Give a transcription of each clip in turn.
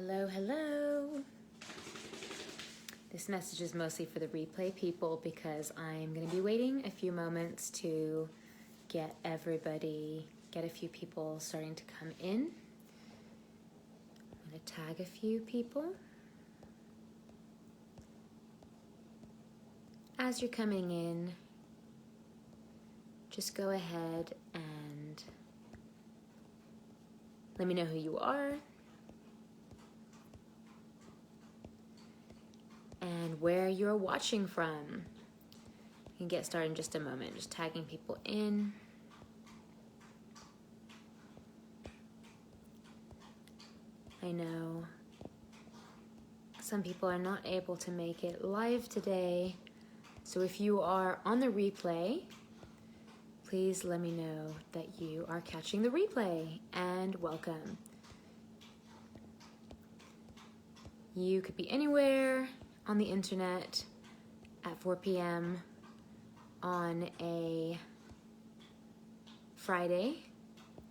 Hello, hello. This message is mostly for the replay people because I'm going to be waiting a few moments to get a few people starting to come in. I'm going to tag a few people. As you're coming in, just go ahead and let me know who you are and where you're watching from. You can get started in just a moment, just tagging people in. I know some people are not able to make it live today, so if you are on the replay, please let me know that you are catching the replay, and welcome. You could be anywhere on the internet at 4 p.m. on a Friday,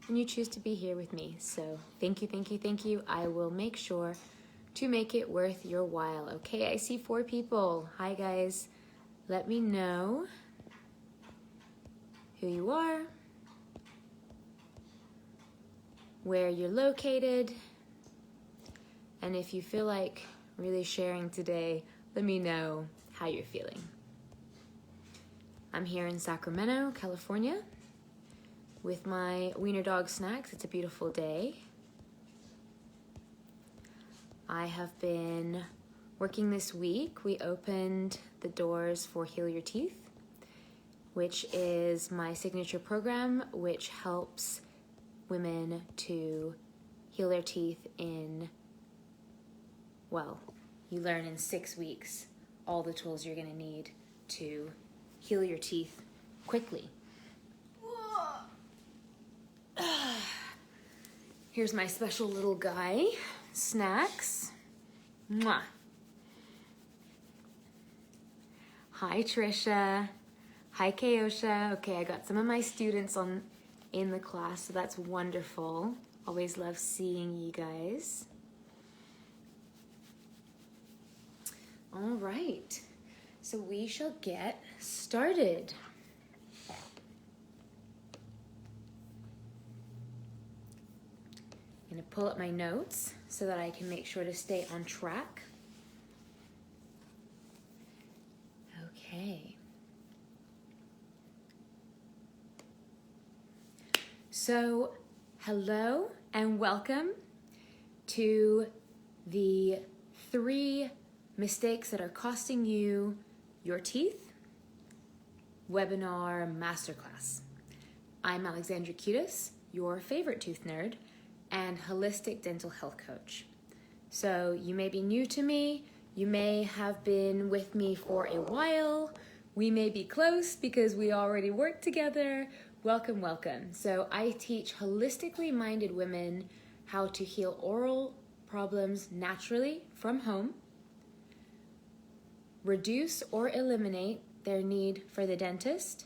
and you choose to be here with me. So thank you. I will make sure to make it worth your while. Okay, I see 4 people. Hi guys. Let me know who you are, where you're located, and if you feel like really sharing today, let me know how you're feeling. I'm here in Sacramento, California, with my wiener dog snacks. It's a beautiful day. I have been working this week. We opened the doors for Heal Your Teeth, which is my signature program, which helps women to heal their teeth you learn in 6 weeks all the tools you're gonna need to heal your teeth quickly. Here's my special little guy, Snacks. Mwah. Hi, Trisha. Hi, Kayosha. Okay, I got some of my students in the class, so that's wonderful. Always love seeing you guys. All right, so we shall get started. I'm gonna pull up my notes so that I can make sure to stay on track. Okay. So, hello and welcome to the 3 mistakes that are costing you your teeth webinar masterclass. I'm Alexandra Cutis, your favorite tooth nerd and holistic dental health coach. So you may be new to me, you may have been with me for a while, we may be close because we already work together. Welcome, welcome. So I teach holistically minded women how to heal oral problems naturally from home, reduce or eliminate their need for the dentist,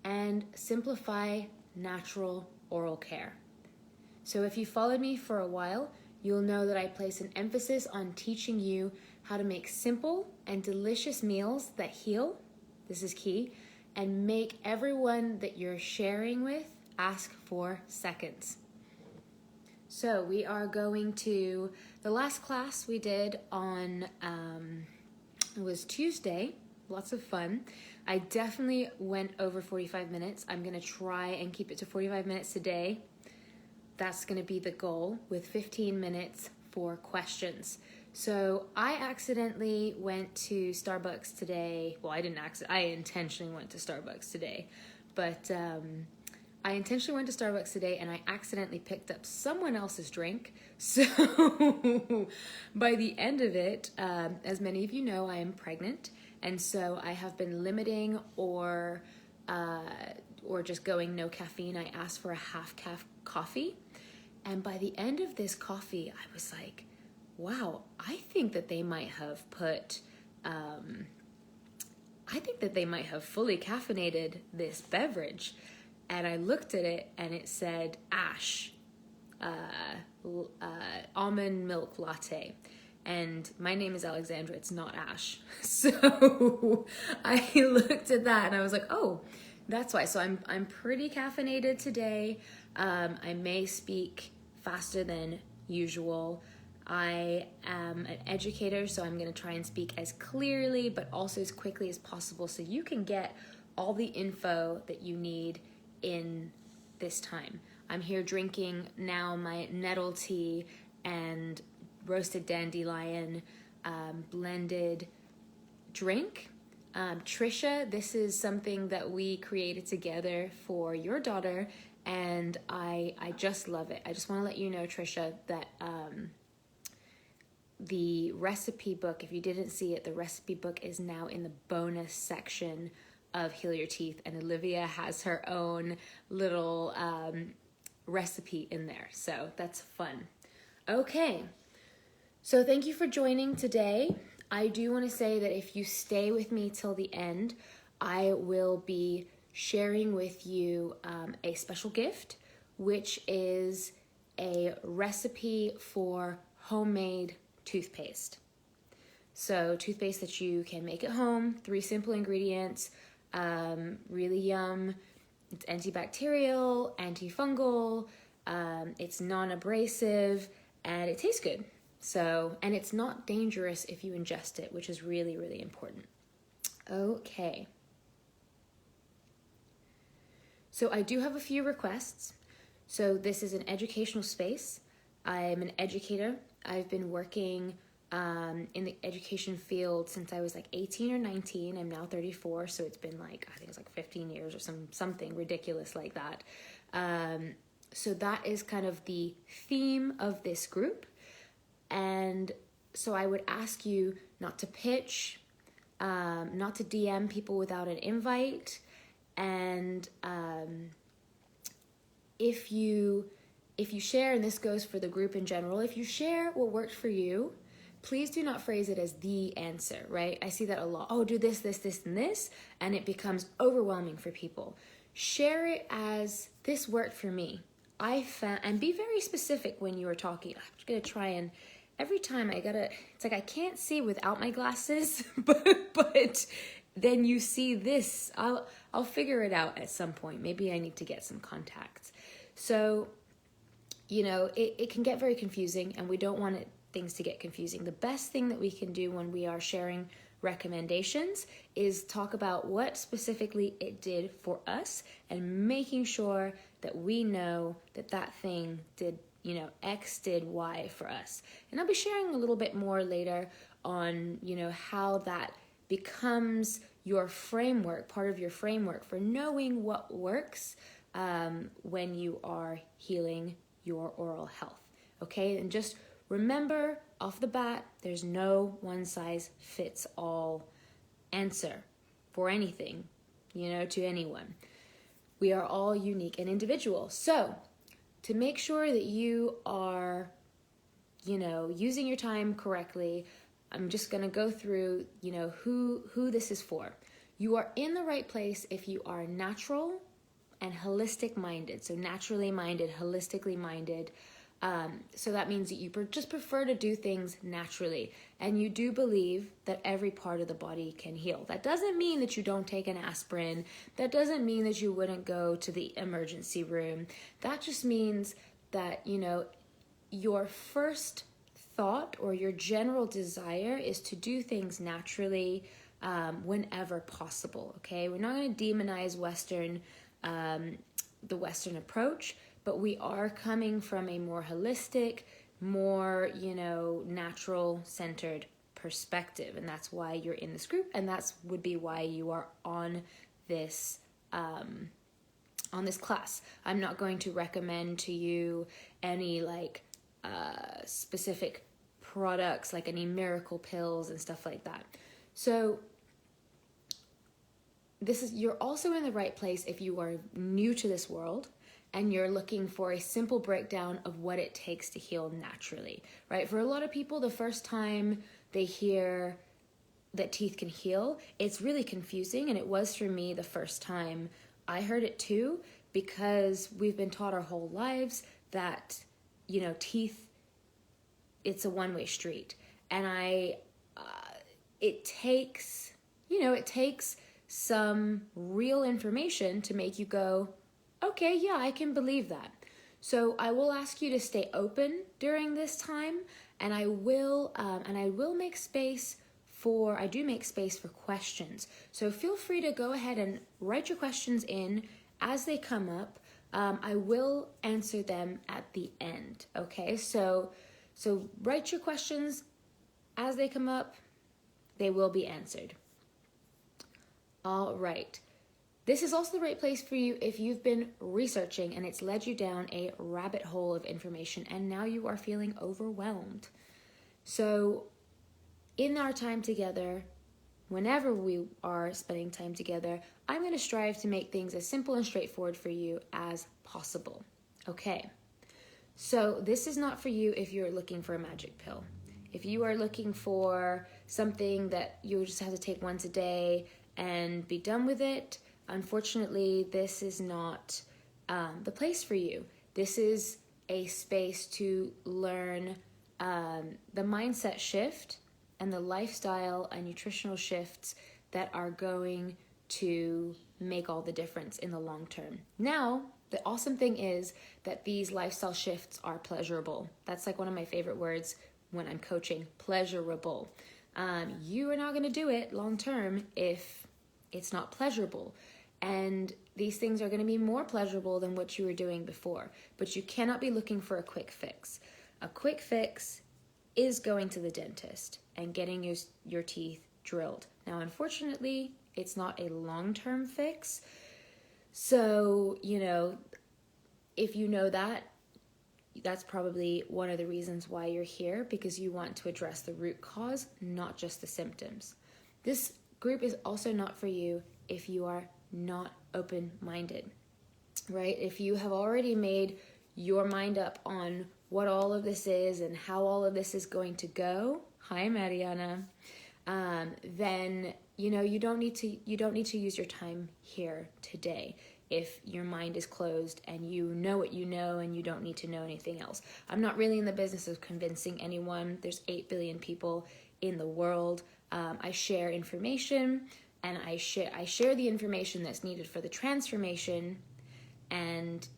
and simplify natural oral care. So if you followed me for a while, you'll know that I place an emphasis on teaching you how to make simple and delicious meals that heal, this is key, and make everyone that you're sharing with ask for seconds. So we are going to, the last class we did on, it was Tuesday, lots of fun. I definitely went over 45 minutes. I'm gonna try and keep it to 45 minutes today. That's gonna be the goal, with 15 minutes for questions. So I accidentally went to Starbucks today. Well, I intentionally went to Starbucks today. But I intentionally went to Starbucks today and I accidentally picked up someone else's drink. So by the end of it, as many of you know, I am pregnant. And so I have been limiting or just going no caffeine. I asked for a half-calf coffee. And by the end of this coffee, I was like, wow, I think that they might have fully caffeinated this beverage. And I looked at it and it said ash almond milk latte. And my name is Alexandra, it's not Ash. So I looked at that and I was like, oh, that's why. So I'm pretty caffeinated today. I may speak faster than usual. I am an educator, so I'm going to try and speak as clearly but also as quickly as possible so you can get all the info that you need in this time. I'm here drinking now my nettle tea and roasted dandelion blended drink. Trisha, this is something that we created together for your daughter, and I just love it. I just want to let you know, Trisha, that the recipe book, if you didn't see it, the recipe book is now in the bonus section of Heal Your Teeth, and Olivia has her own little recipe in there, so that's fun. Okay, so thank you for joining today. I do want to say that if you stay with me till the end, I will be sharing with you a special gift, which is a recipe for homemade toothpaste. So toothpaste that you can make at home, 3 simple ingredients, really yum. It's antibacterial, antifungal, it's non-abrasive, and it tastes good. So, and it's not dangerous if you ingest it, which is really, really important. Okay. So I do have a few requests. So this is an educational space. I'm an educator. I've been working in the education field since I was like 18 or 19. I'm now 34, so it's been like, I think it's like 15 years or something ridiculous like that. So that is kind of the theme of this group. And so I would ask you not to pitch, not to DM people without an invite. And if you share, and this goes for the group in general, if you share what worked for you, please do not phrase it as the answer, right? I see that a lot. Oh, do this, this, this, and this, and it becomes overwhelming for people. Share it as, this worked for me. I found, and be very specific when you are talking. I'm just gonna try and, every time it's like I can't see without my glasses, but then you see this. I'll figure it out at some point. Maybe I need to get some contacts. So, you know, it can get very confusing, and we don't want things to get confusing. The best thing that we can do when we are sharing recommendations is talk about what specifically it did for us and making sure that we know that that thing did, you know, X did Y for us. And I'll be sharing a little bit more later on, you know, how that becomes your framework, part of your framework for knowing what works when you are healing your oral health. Okay, and just remember off the bat, there's no one size fits all answer for anything, you know, to anyone. We are all unique and individual. So to make sure that you are, you know, using your time correctly, I'm just going to go through, you know, who this is for. You are in the right place if you are natural and holistic minded. So naturally minded, holistically minded. So that means that you just prefer to do things naturally, and you do believe that every part of the body can heal. That doesn't mean that you don't take an aspirin. That doesn't mean that you wouldn't go to the emergency room. That just means that, you know, your first thought or your general desire is to do things naturally whenever possible, okay? We're not going to demonize the Western approach, but we are coming from a more holistic, more, you know, natural-centered perspective, and that's why you're in this group, and that's would be why you are on this class. I'm not going to recommend to you any like specific products, like any miracle pills and stuff like that. So you're also in the right place if you are new to this world and you're looking for a simple breakdown of what it takes to heal naturally, right? For a lot of people, the first time they hear that teeth can heal, it's really confusing, and it was for me the first time I heard it too, because we've been taught our whole lives that teeth, it's a one-way street. And it takes some real information to make you go, okay, yeah, I can believe that. So I will ask you to stay open during this time, and I will make space for questions. So feel free to go ahead and write your questions in as they come up. I will answer them at the end. Okay, so write your questions as they come up. They will be answered. All right. This is also the right place for you if you've been researching and it's led you down a rabbit hole of information and now you are feeling overwhelmed. So in our time together, whenever we are spending time together, I'm going to strive to make things as simple and straightforward for you as possible. Okay. So this is not for you if you're looking for a magic pill. If you are looking for something that you just have to take once a day and be done with it, unfortunately, this is not the place for you. This is a space to learn the mindset shift and the lifestyle and nutritional shifts that are going to make all the difference in the long term. Now, the awesome thing is that these lifestyle shifts are pleasurable. That's like one of my favorite words when I'm coaching, pleasurable. You are not going to do it long term if it's not pleasurable. And these things are going to be more pleasurable than what you were doing before. But you cannot be looking for a quick fix. A quick fix is going to the dentist and getting your teeth drilled. Now, unfortunately, it's not a long-term fix. So, if you know that, that's probably one of the reasons why you're here, because you want to address the root cause, not just the symptoms. This group is also not for you if you are not open-minded, right? If you have already made your mind up on what all of this is and how all of this is going to go, hi Mariana, then you don't need to use your time here today if your mind is closed and you know what you know and you don't need to know anything else. I'm not really in the business of convincing anyone. There's 8 billion people in the world. I share information, and I share the information that's needed for the transformation. And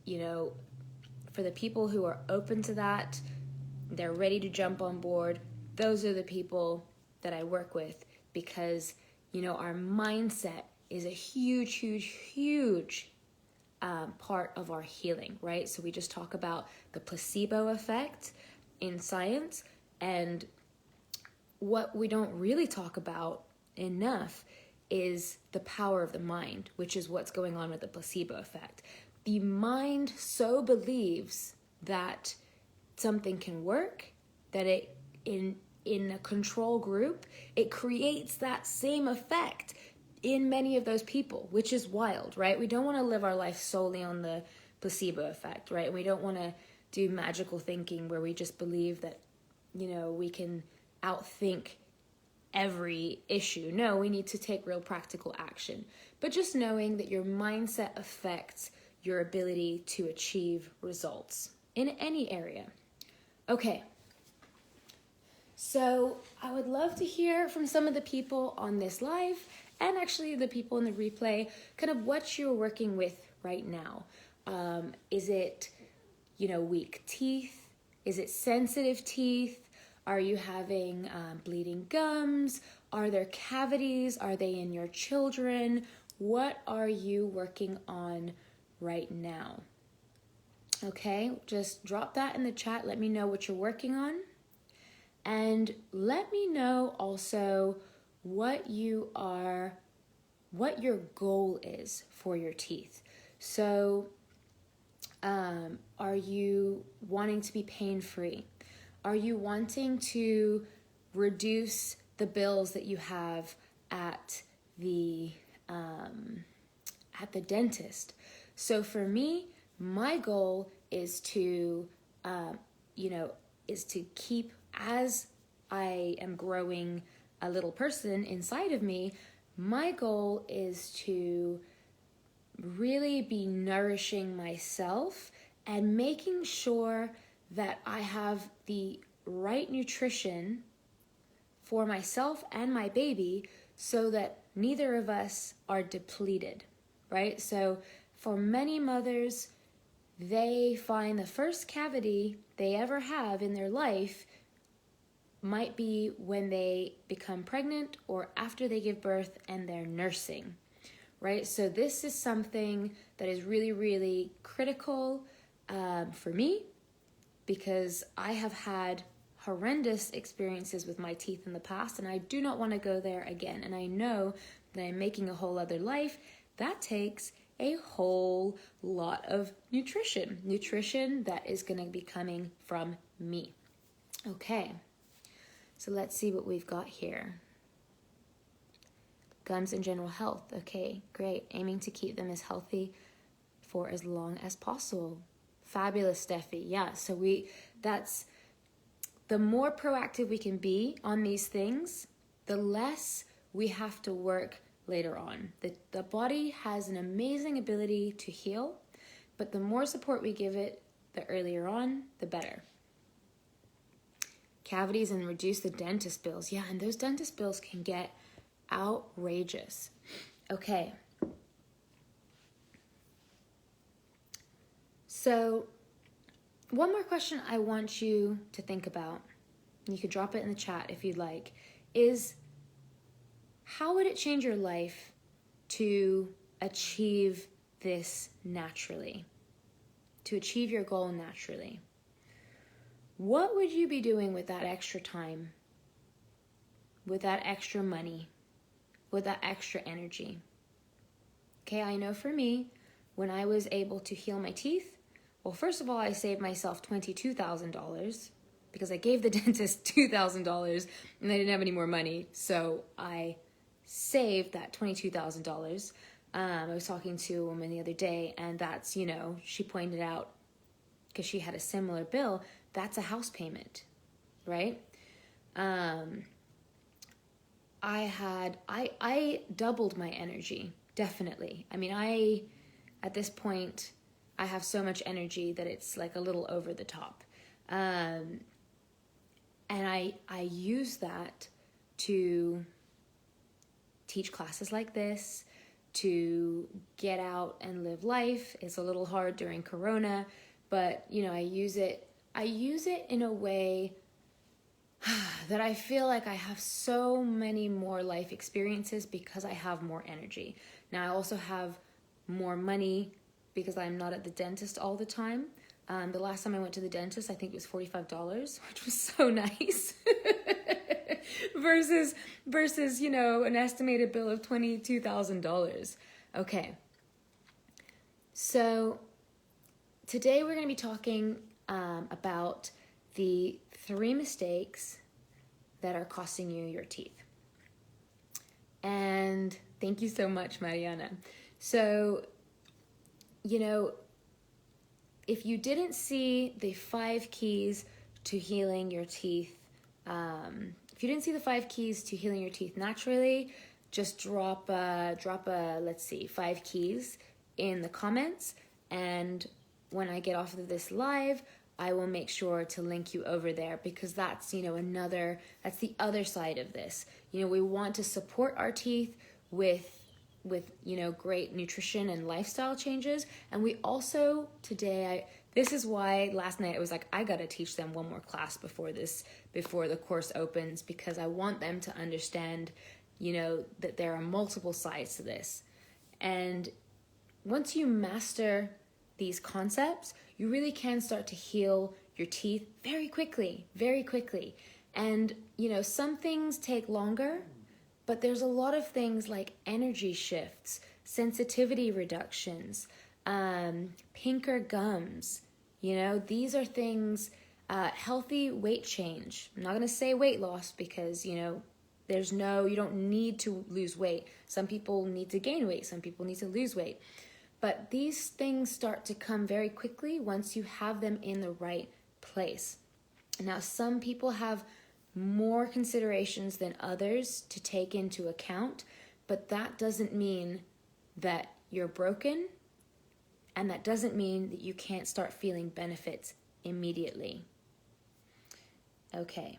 for the people who are open to that, they're ready to jump on board. Those are the people that I work with, because our mindset is a huge, huge, huge part of our healing, right? So we just talk about the placebo effect in science, and what we don't really talk about enough is the power of the mind, which is what's going on with the placebo effect. The mind so believes that something can work, that it in a control group, it creates that same effect in many of those people, which is wild, right? We don't want to live our life solely on the placebo effect, right? We don't want to do magical thinking where we just believe that, we can outthink every issue. No, we need to take real practical action. But just knowing that your mindset affects your ability to achieve results in any area. Okay. So I would love to hear from some of the people on this live, and actually the people in the replay, kind of what you're working with right now. Is it, weak teeth? Is it sensitive teeth? Are you having bleeding gums? Are there cavities? Are they in your children? What are you working on right now? Okay, just drop that in the chat. Let me know what you're working on. And let me know also what your goal is for your teeth. So, are you wanting to be pain-free? Are you wanting to reduce the bills that you have at the dentist? So for me, my goal is to, keep, as I am growing a little person inside of me, my goal is to really be nourishing myself and making sure that I have the right nutrition for myself and my baby so that neither of us are depleted, right? So for many mothers, they find the first cavity they ever have in their life might be when they become pregnant or after they give birth and they're nursing, right? So this is something that is really, really critical for me, because I have had horrendous experiences with my teeth in the past, and I do not want to go there again. And I know that I'm making a whole other life. That takes a whole lot of nutrition that is going to be coming from me. Okay, so let's see what we've got here. Gums and general health. Okay, great. Aiming to keep them as healthy for as long as possible. Fabulous, Steffi. Yeah, so that's the more proactive we can be on these things, the less we have to work later on. The body has an amazing ability to heal, but the more support we give it, the earlier on, the better. Cavities and reduce the dentist bills. Yeah, and those dentist bills can get outrageous. Okay. So, one more question I want you to think about, you could drop it in the chat if you'd like, is how would it change your life to achieve this naturally? To achieve your goal naturally? What would you be doing with that extra time? With that extra money? With that extra energy? Okay, I know for me, when I was able to heal my teeth, well, first of all, I saved myself $22,000 because I gave the dentist $2,000 and I didn't have any more money. So I saved that $22,000. I was talking to a woman the other day, and that's, she pointed out, because she had a similar bill, that's a house payment, right? I doubled my energy, definitely. I mean, at this point, I have so much energy that it's like a little over the top. And I use that to teach classes like this, to get out and live life. It's a little hard during Corona, but I use it in a way that I feel like I have so many more life experiences because I have more energy. Now I also have more money because I'm not at the dentist all the time. The last time I went to the dentist, I think it was $45, which was so nice. versus, an estimated bill of $22,000. Okay. So today we're going to be talking about the 3 mistakes that are costing you your teeth. And thank you so much, Mariana. So, if you didn't see the 5 keys to healing your teeth, naturally, just drop let's see, 5 keys in the comments, and when I get off of this live, I will make sure to link you over there, because that's, that's the other side of this. We want to support our teeth with great nutrition and lifestyle changes. And we also, this is why last night I was like, I got to teach them one more class before the course opens, because I want them to understand, that there are multiple sides to this. And once you master these concepts, you really can start to heal your teeth very quickly. And, some things take longer, but there's a lot of things like energy shifts, sensitivity reductions, pinker gums. These are things, healthy weight change. I'm not going to say weight loss because, you don't need to lose weight. Some people need to gain weight. Some people need to lose weight. But these things start to come very quickly once you have them in the right place. Now, some people have more considerations than others to take into account, but that doesn't mean that you're broken, and that doesn't mean that you can't start feeling benefits immediately. Okay.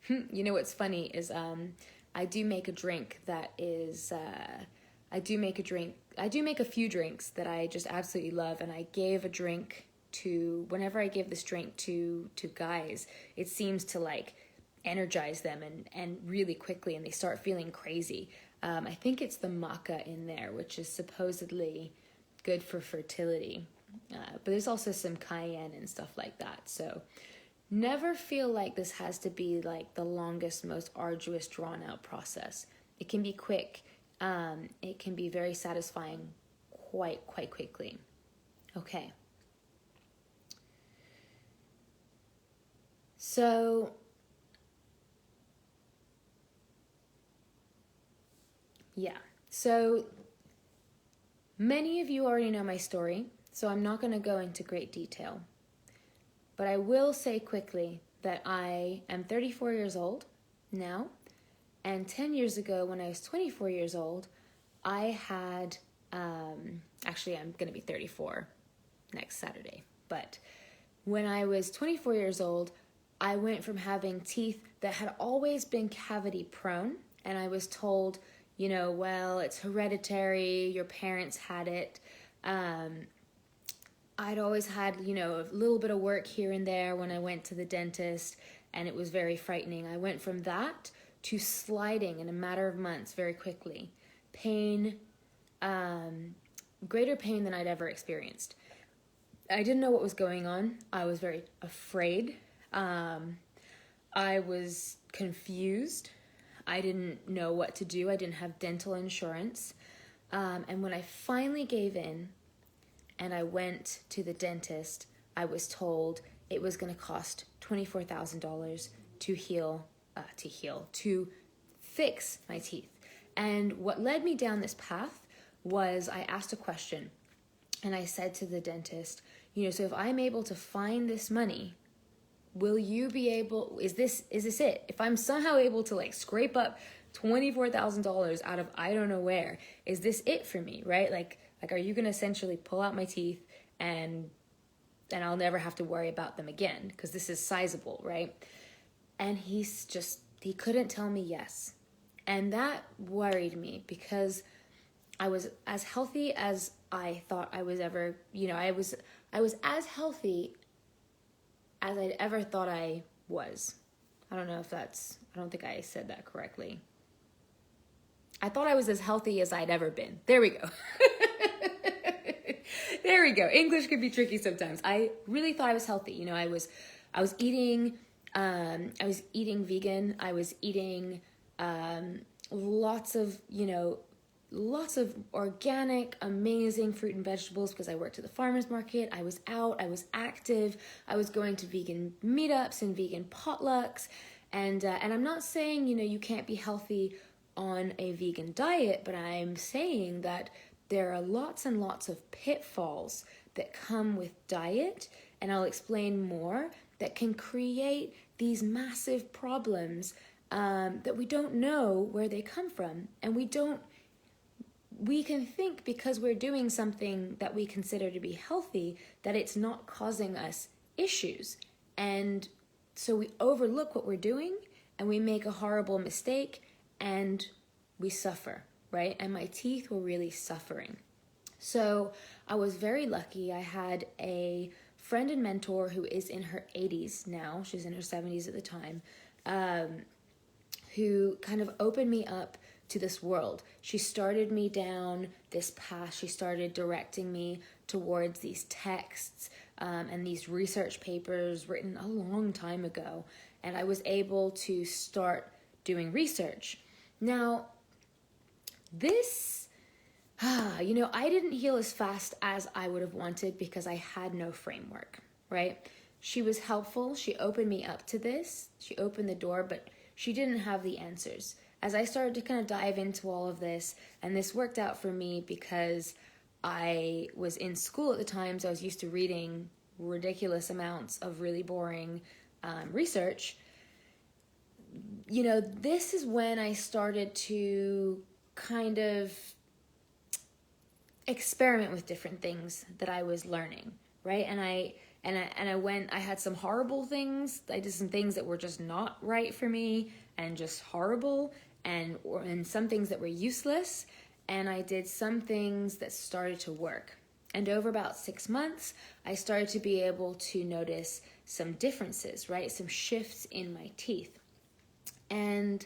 You know what's funny is I do make a drink that is I do make a few drinks that I just absolutely love, and I gave a drink to, whenever I give this drink to guys, it seems to like energize them and really quickly, and they start feeling crazy. I think it's the maca in there, which is supposedly good for fertility, but there's also some cayenne and stuff like that. So never feel like this has to be like the longest, most arduous, drawn out process. It can be quick. It can be very satisfying quite quickly. Okay. So yeah. So many of you already know my story, so I'm not going to go into great detail. But I will say quickly that I am 34 years old now, and 10 years ago when I was 24 years old, I had, actually I'm going to be 34 next Saturday, but when I was 24 years old, I went from having teeth that had always been cavity prone, and I was told, you know, well, it's hereditary, your parents had it. I'd always had, you know, a little bit of work here and there when I went to the dentist, and it was very frightening. I went from that to sliding in a matter of months very quickly. Pain, greater pain than I'd ever experienced. I didn't know what was going on. I was very afraid. I was confused. I didn't know what to do. I didn't have dental insurance. And when I finally gave in and I went to the dentist, I was told it was going to cost $24,000 to fix my teeth. And what led me down this path was I asked a question, and I said to the dentist, you know, so if I'm able to find this money, will you be able, is this it? If I'm somehow able to like scrape up $24,000 out of I don't know where, is this it for me, right? Like are you going to essentially pull out my teeth and I'll never have to worry about them again because this is sizable, right? And he couldn't tell me yes. And that worried me because I was as healthy as I thought I was ever, you know, I was as healthy as I'd ever thought I was. I don't think I said that correctly. I thought I was as healthy as I'd ever been. There we go. There we go. English can be tricky sometimes. I really thought I was healthy. You know, I was eating vegan. I was eating lots of organic, amazing fruit and vegetables because I worked at the farmer's market. I was out, I was active, I was going to vegan meetups and vegan potlucks. And I'm not saying, you know, you can't be healthy on a vegan diet, but I'm saying that there are lots and lots of pitfalls that come with diet, and I'll explain more, that can create these massive problems that we don't know where they come from. And we can think because we're doing something that we consider to be healthy that it's not causing us issues. And so we overlook what we're doing and we make a horrible mistake and we suffer, right? And my teeth were really suffering. So I was very lucky. I had a friend and mentor who is in her 80s now. She's in her 70s at the time, who kind of opened me up to this world. She started me down this path. She started directing me towards these texts and these research papers written a long time ago. And I was able to start doing research. Now, this, you know, I didn't heal as fast as I would have wanted because I had no framework, right? She was helpful. She opened me up to this. She opened the door, but she didn't have the answers. As I started to kind of dive into all of this, and this worked out for me because I was in school at the time, so I was used to reading ridiculous amounts of really boring research. You know, this is when I started to kind of experiment with different things that I was learning, right? And And I had some horrible things. I did some things that were just not right for me and just horrible, and some things that were useless. And I did some things that started to work. And over about 6 months, I started to be able to notice some differences, right? Some shifts in my teeth. And,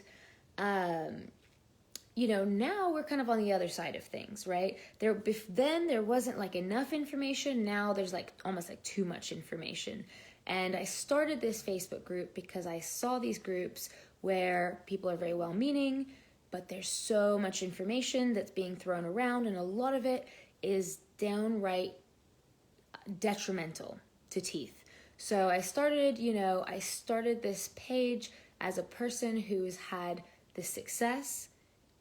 now we're kind of on the other side of things, right? Then there wasn't like enough information. Now there's like almost like too much information. And I started this Facebook group because I saw these groups where people are very well-meaning, but there's so much information that's being thrown around, and a lot of it is downright detrimental to teeth. So I started this page as a person who's had the success,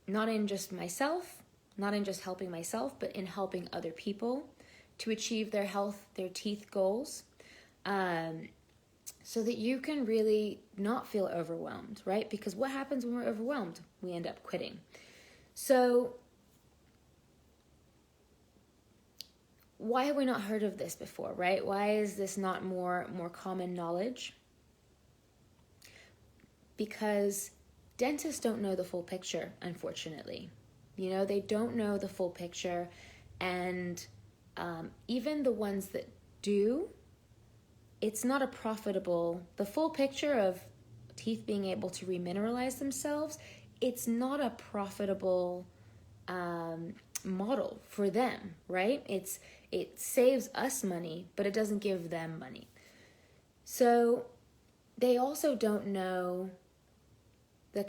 not in just myself, not in just helping myself, but in helping other people to achieve their health, their teeth goals, so that you can really not feel overwhelmed, right? Because what happens when we're overwhelmed? We end up quitting. So why have we not heard of this before, right? Why is this not more common knowledge? Because dentists don't know the full picture, unfortunately. They don't know the full picture, and even the ones that do, it's not the full picture of teeth being able to remineralize themselves, it's not a profitable model for them, right? It saves us money, but it doesn't give them money. So they also don't know the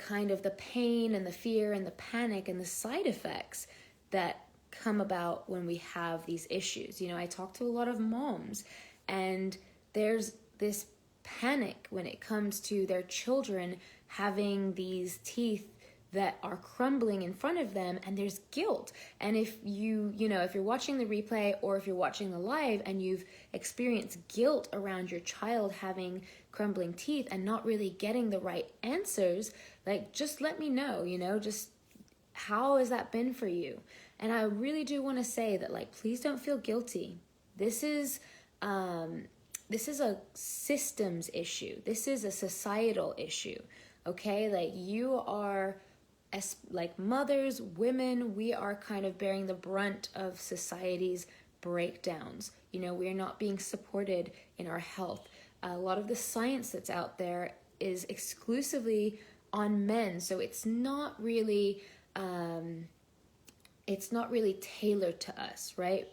pain and the fear and the panic and the side effects that come about when we have these issues. I talk to a lot of moms, and there's this panic when it comes to their children having these teeth that are crumbling in front of them, and there's guilt. And if if you're watching the replay or if you're watching the live and you've experienced guilt around your child having crumbling teeth and not really getting the right answers, like, just let me know, just how has that been for you? And I really do want to say that, like, please don't feel guilty. This is a systems issue. This is a societal issue. Okay, like, you are, as like mothers, women, we are kind of bearing the brunt of society's breakdowns. We are not being supported in our health. A lot of the science that's out there is exclusively on men, so it's not really tailored to us, right?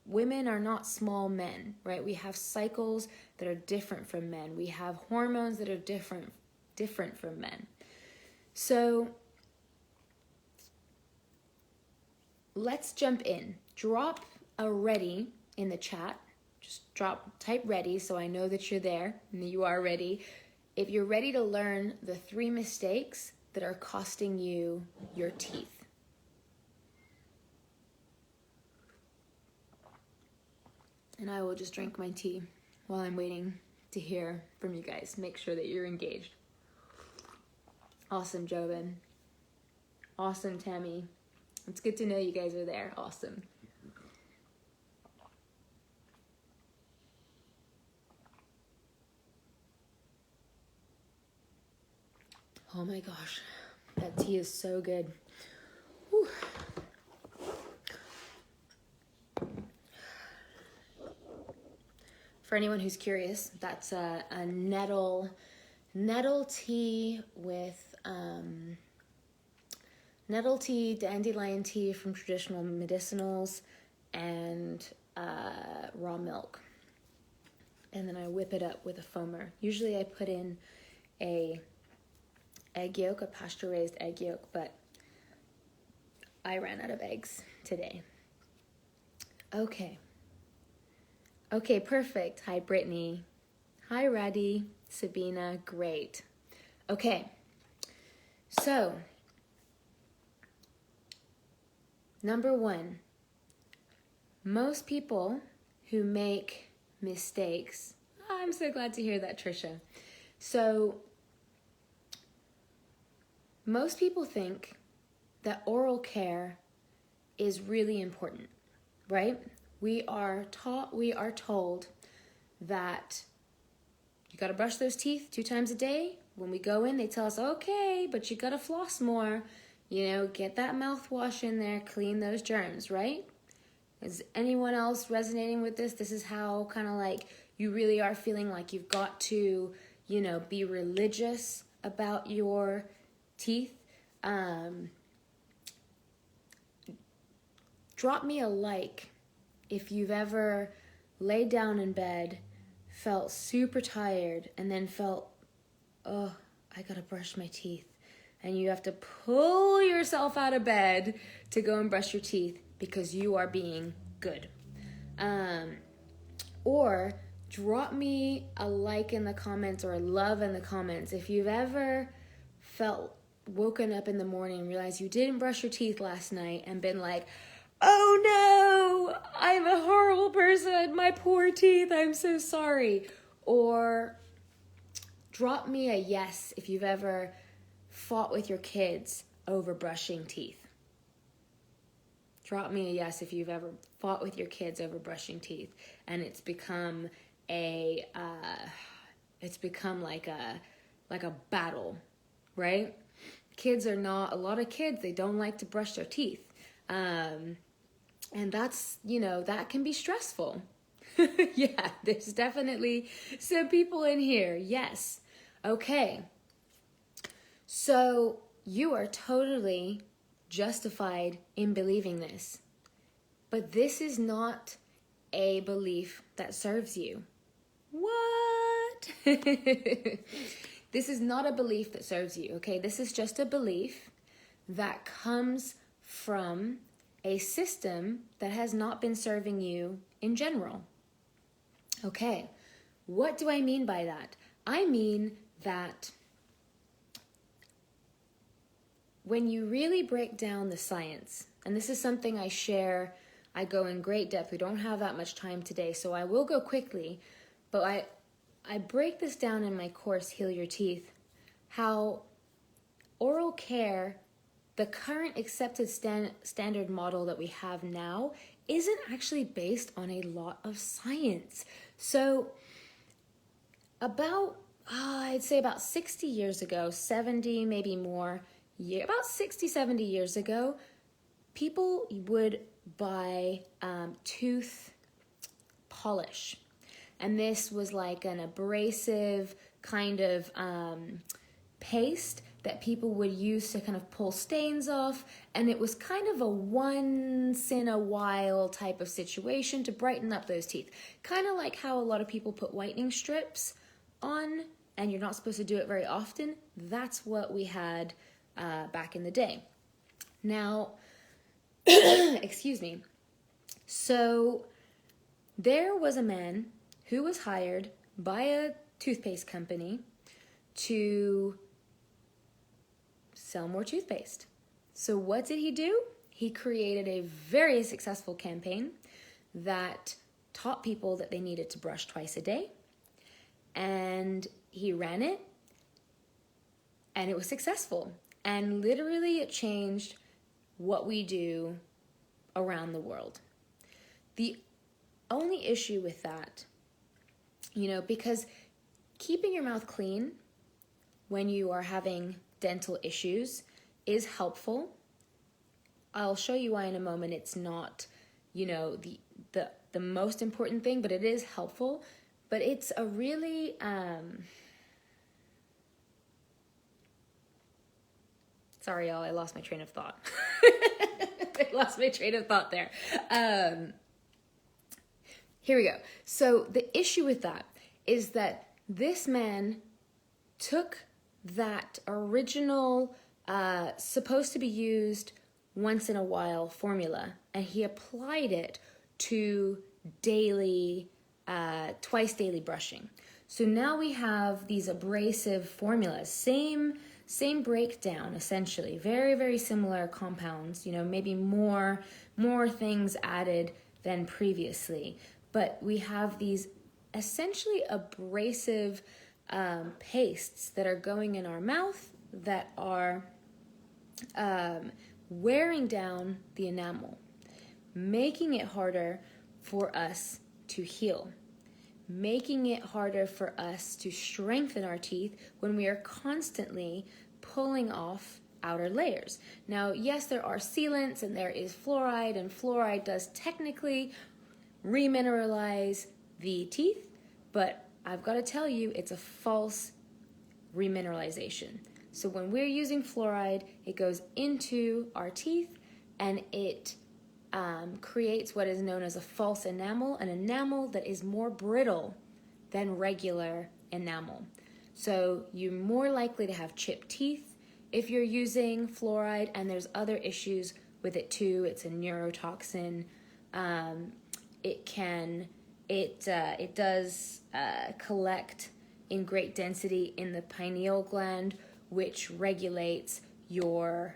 Women are not small men, right? We have cycles that are different from men. We have hormones that are different from men. So let's jump in. Drop a ready in the chat. Just type ready so I know that you're there and that you are ready. If you're ready to learn the 3 mistakes that are costing you your teeth. And I will just drink my tea while I'm waiting to hear from you guys. Make sure that you're engaged. Awesome, Jobin. Awesome, Tammy. It's good to know you guys are there. Awesome. Oh my gosh, that tea is so good. Whew. For anyone who's curious, that's a nettle tea with nettle tea, dandelion tea from traditional medicinals, and raw milk. And then I whip it up with a foamer. Usually I put in a pasture-raised egg yolk, but I ran out of eggs today. Okay, perfect. Hi, Brittany. Hi, Raddy. Sabina, great. Okay, so number 1, most people who make mistakes, I'm so glad to hear that, Trisha. So most people think that oral care is really important, right? We are told that you got to brush those teeth 2 times a day. When we go in, they tell us, okay, but you got to floss more. Get that mouthwash in there, clean those germs, right? Is anyone else resonating with this? This is how kind of like you really are feeling like you've got to, be religious about your teeth. Drop me a like if you've ever laid down in bed, felt super tired, and then felt, oh, I gotta brush my teeth. And you have to pull yourself out of bed to go and brush your teeth because you are being good. Or drop me a like in the comments or a love in the comments if you've ever felt woken up in the morning and realized you didn't brush your teeth last night and been like, oh no, I'm a horrible person, my poor teeth, I'm so sorry. Or drop me a yes if you've ever fought with your kids over brushing teeth. Drop me a yes if you've ever fought with your kids over brushing teeth and it's become like a battle, right? A lot of kids, they don't like to brush their teeth. And that's, that can be stressful. Yeah, there's definitely some people in here. Yes. Okay. So you are totally justified in believing this. But this is not a belief that serves you. What? This is not a belief that serves you, okay? This is just a belief that comes from a system that has not been serving you in general. Okay, what do I mean by that? I mean that when you really break down the science, and this is something I share, I go in great depth. We don't have that much time today, so I will go quickly, but I break this down in my course, Heal Your Teeth, how oral care, the current accepted standard model that we have now, isn't actually based on a lot of science. So I'd say about 60 years ago, 70, maybe more, about 60, 70 years ago, people would buy tooth polish. And this was like an abrasive kind of paste that people would use to kind of pull stains off. And it was kind of a once in a while type of situation to brighten up those teeth. Kind of like how a lot of people put whitening strips on, and you're not supposed to do it very often. That's what we had back in the day. Now, excuse me. So there was a man who was hired by a toothpaste company to sell more toothpaste. So what did he do? He created a very successful campaign that taught people that they needed to brush twice a day. And he ran it, and it was successful. And literally it changed what we do around the world. The only issue with that, because keeping your mouth clean when you are having dental issues is helpful. I'll show you why in a moment. It's not, the most important thing, but it is helpful. But it's a really, sorry y'all, I lost my train of thought. I lost my train of thought there. Here we go. So the issue with that is that this man took that original, supposed to be used once in a while formula, and he applied it to daily, twice daily brushing. So now we have these abrasive formulas, same breakdown essentially, very, very similar compounds, maybe more things added than previously. But we have these essentially abrasive pastes that are going in our mouth that are wearing down the enamel, making it harder for us to heal, making it harder for us to strengthen our teeth when we are constantly pulling off outer layers. Now, yes, there are sealants and there is fluoride, and fluoride does technically remineralize the teeth, but I've got to tell you, it's a false remineralization. So when we're using fluoride, it goes into our teeth and it creates what is known as a false enamel, an enamel that is more brittle than regular enamel. So you're more likely to have chipped teeth if you're using fluoride, and there's other issues with it too. It's a neurotoxin. It does collect in great density in the pineal gland, which regulates your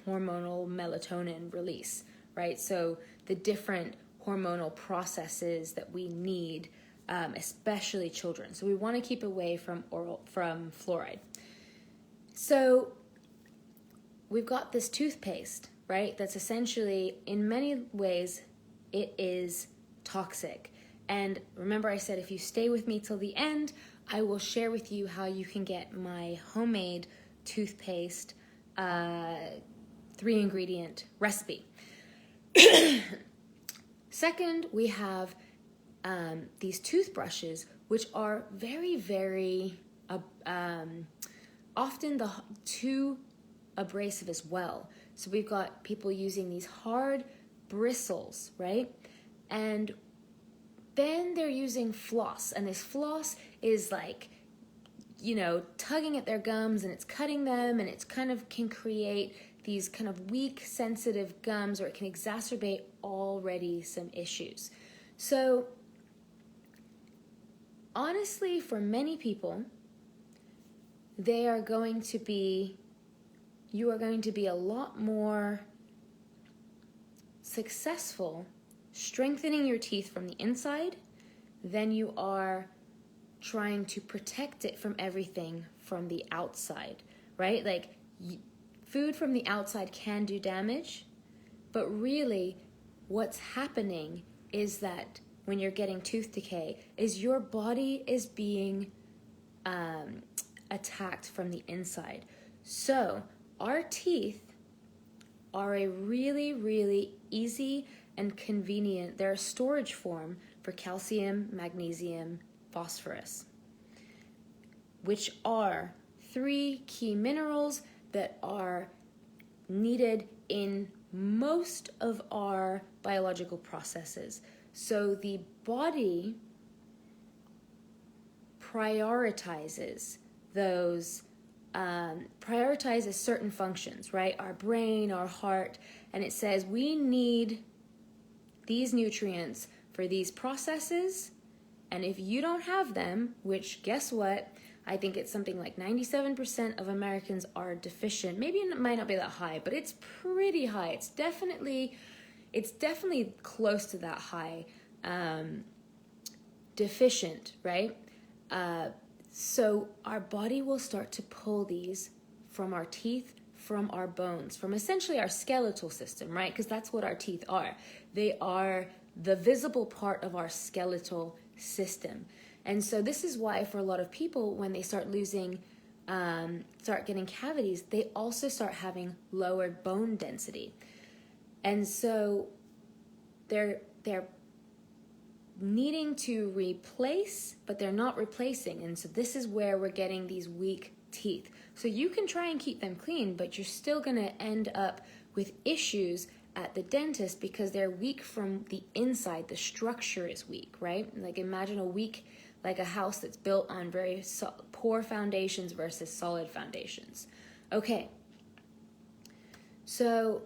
hormonal melatonin release, right? So the different hormonal processes that we need, especially children. So we want to keep away from fluoride. So we've got this toothpaste, right? That's essentially, in many ways, it is toxic. And remember I said if you stay with me till the end, I will share with you how you can get my homemade toothpaste 3-ingredient recipe. Second, we have these toothbrushes, which are very, very often too abrasive as well. So we've got people using these hard bristles, right? And then they're using floss, and this floss is like, tugging at their gums, and it's cutting them, and it's kind of can create these kind of weak, sensitive gums, or it can exacerbate already some issues. So honestly, for many people, you are going to be a lot more successful strengthening your teeth from the inside than you are trying to protect it from everything from the outside, right? Like, food from the outside can do damage, but really what's happening is that when you're getting tooth decay is your body is being attacked from the inside. So our teeth are a really, really easy and convenient, they're a storage form for calcium, magnesium, phosphorus, which are 3 key minerals that are needed in most of our biological processes. So the body prioritizes certain functions, right? Our brain, our heart, and it says we need these nutrients for these processes, and if you don't have them, which guess what? I think it's something like 97% of Americans are deficient. Maybe it might not be that high, but it's pretty high. It's definitely close to that high. Deficient, right? So our body will start to pull these from our teeth, from our bones, from essentially our skeletal system, right? Because that's what our teeth are. They are the visible part of our skeletal system. And so this is why for a lot of people, when they start getting cavities, they also start having lowered bone density. And so they're needing to replace, but they're not replacing. And so this is where we're getting these weak teeth. So you can try and keep them clean, but you're still going to end up with issues at the dentist because they're weak from the inside. The structure is weak, right? Like imagine like a house that's built on very poor foundations versus solid foundations. Okay. So,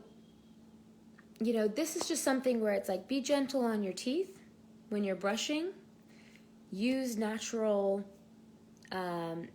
this is just something where it's like, be gentle on your teeth when you're brushing. Use natural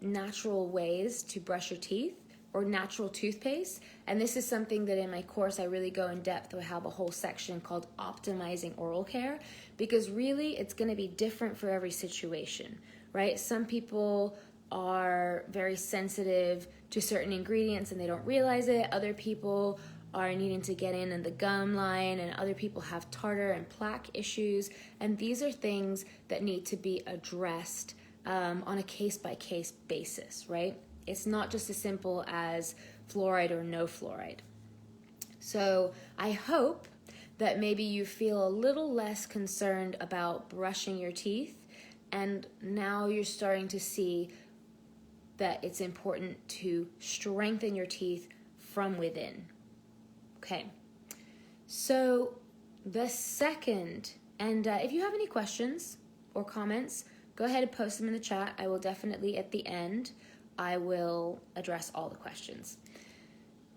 ways to brush your teeth, or natural toothpaste. And this is something that in my course I really go in depth. I have a whole section called Optimizing Oral Care, because really it's going to be different for every situation, right? Some people are very sensitive to certain ingredients and they don't realize it. Other people are needing to get in the gum line, and other people have tartar and plaque issues. And these are things that need to be addressed on a case-by-case basis, right? It's not just as simple as fluoride or no fluoride. So I hope that maybe you feel a little less concerned about brushing your teeth, and now you're starting to see that it's important to strengthen your teeth from within. Okay, so the second, and if you have any questions or comments, go ahead and post them in the chat. I will definitely, at the end, I will address all the questions.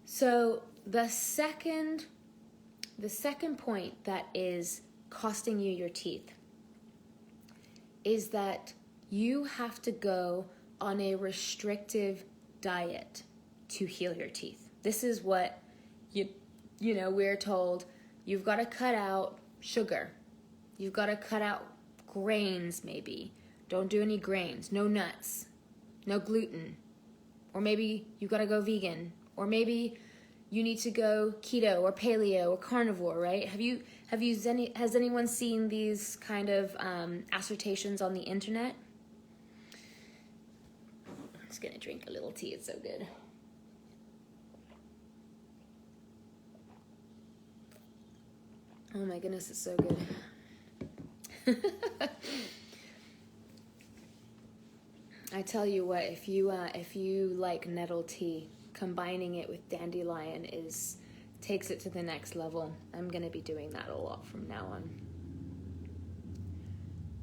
So the second point that is costing you your teeth is that you have to go on a restrictive diet to heal your teeth. This is what we're told. You've got to cut out sugar. You've got to cut out grains, maybe. Don't do any grains, no nuts, no gluten. Or maybe you've got to go vegan. Or maybe you need to go keto or paleo or carnivore, right? Has anyone seen these kind of assertions on the internet? I'm just gonna drink a little tea, it's so good. Oh my goodness, it's so good. I tell you what, if you like nettle tea, combining it with dandelion takes it to the next level. I'm gonna be doing that a lot from now on.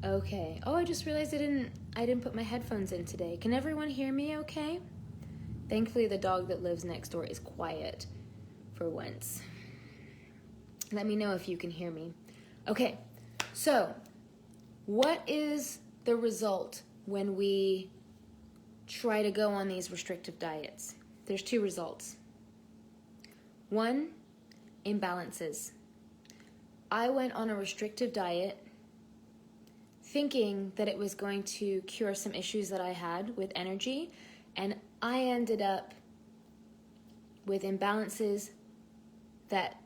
Okay. Oh, I just realized I didn't put my headphones in today. Can everyone hear me okay? Thankfully, the dog that lives next door is quiet for once. Let me know if you can hear me. Okay. So, what is the result when we try to go on these restrictive diets? There's two results. One, imbalances. I went on a restrictive diet thinking that it was going to cure some issues that I had with energy, and I ended up with imbalances that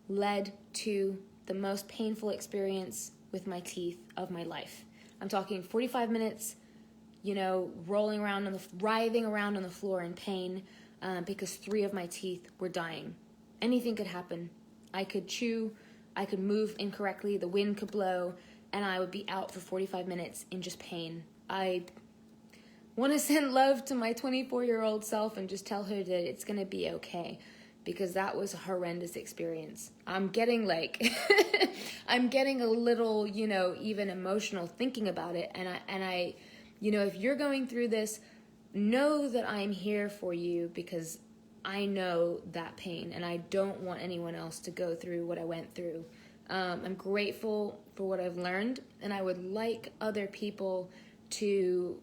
led to the most painful experience with my teeth of my life. I'm talking 45 minutes, writhing around on the floor in pain because 3 of my teeth were dying. Anything could happen. I could chew, I could move incorrectly, the wind could blow, and I would be out for 45 minutes in just pain. I want to send love to my 24-year-old self and just tell her that it's going to be okay, because that was a horrendous experience. I'm getting I'm getting a little, even emotional thinking about it. And I, if you're going through this, know that I'm here for you, because I know that pain and I don't want anyone else to go through what I went through. I'm grateful for what I've learned, and I would like other people to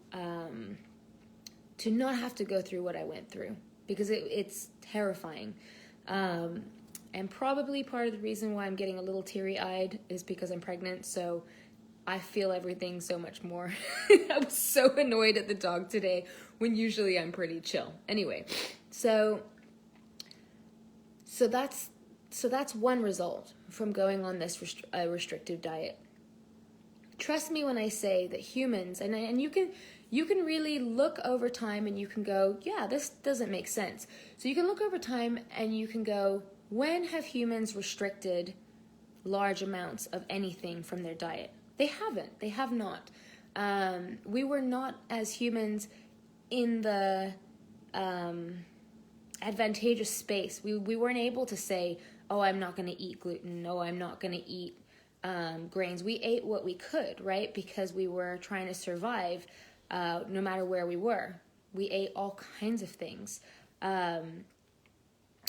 not have to go through what I went through, because it's terrifying. And probably part of the reason why I'm getting a little teary-eyed is because I'm pregnant, so I feel everything so much more. I was so annoyed at the dog today when usually I'm pretty chill. Anyway, so that's one result from going on this restrictive diet. Trust me when I say that humans, and you can really look over time and you can go, yeah, this doesn't make sense. So you can look over time and you can go, when have humans restricted large amounts of anything from their diet? They haven't. They have not. We were not, as humans, in the advantageous space. We weren't able to say, oh, I'm not going to eat gluten. No, I'm not going to eat grains. We ate what we could, right? Because we were trying to survive no matter where we were. We ate all kinds of things.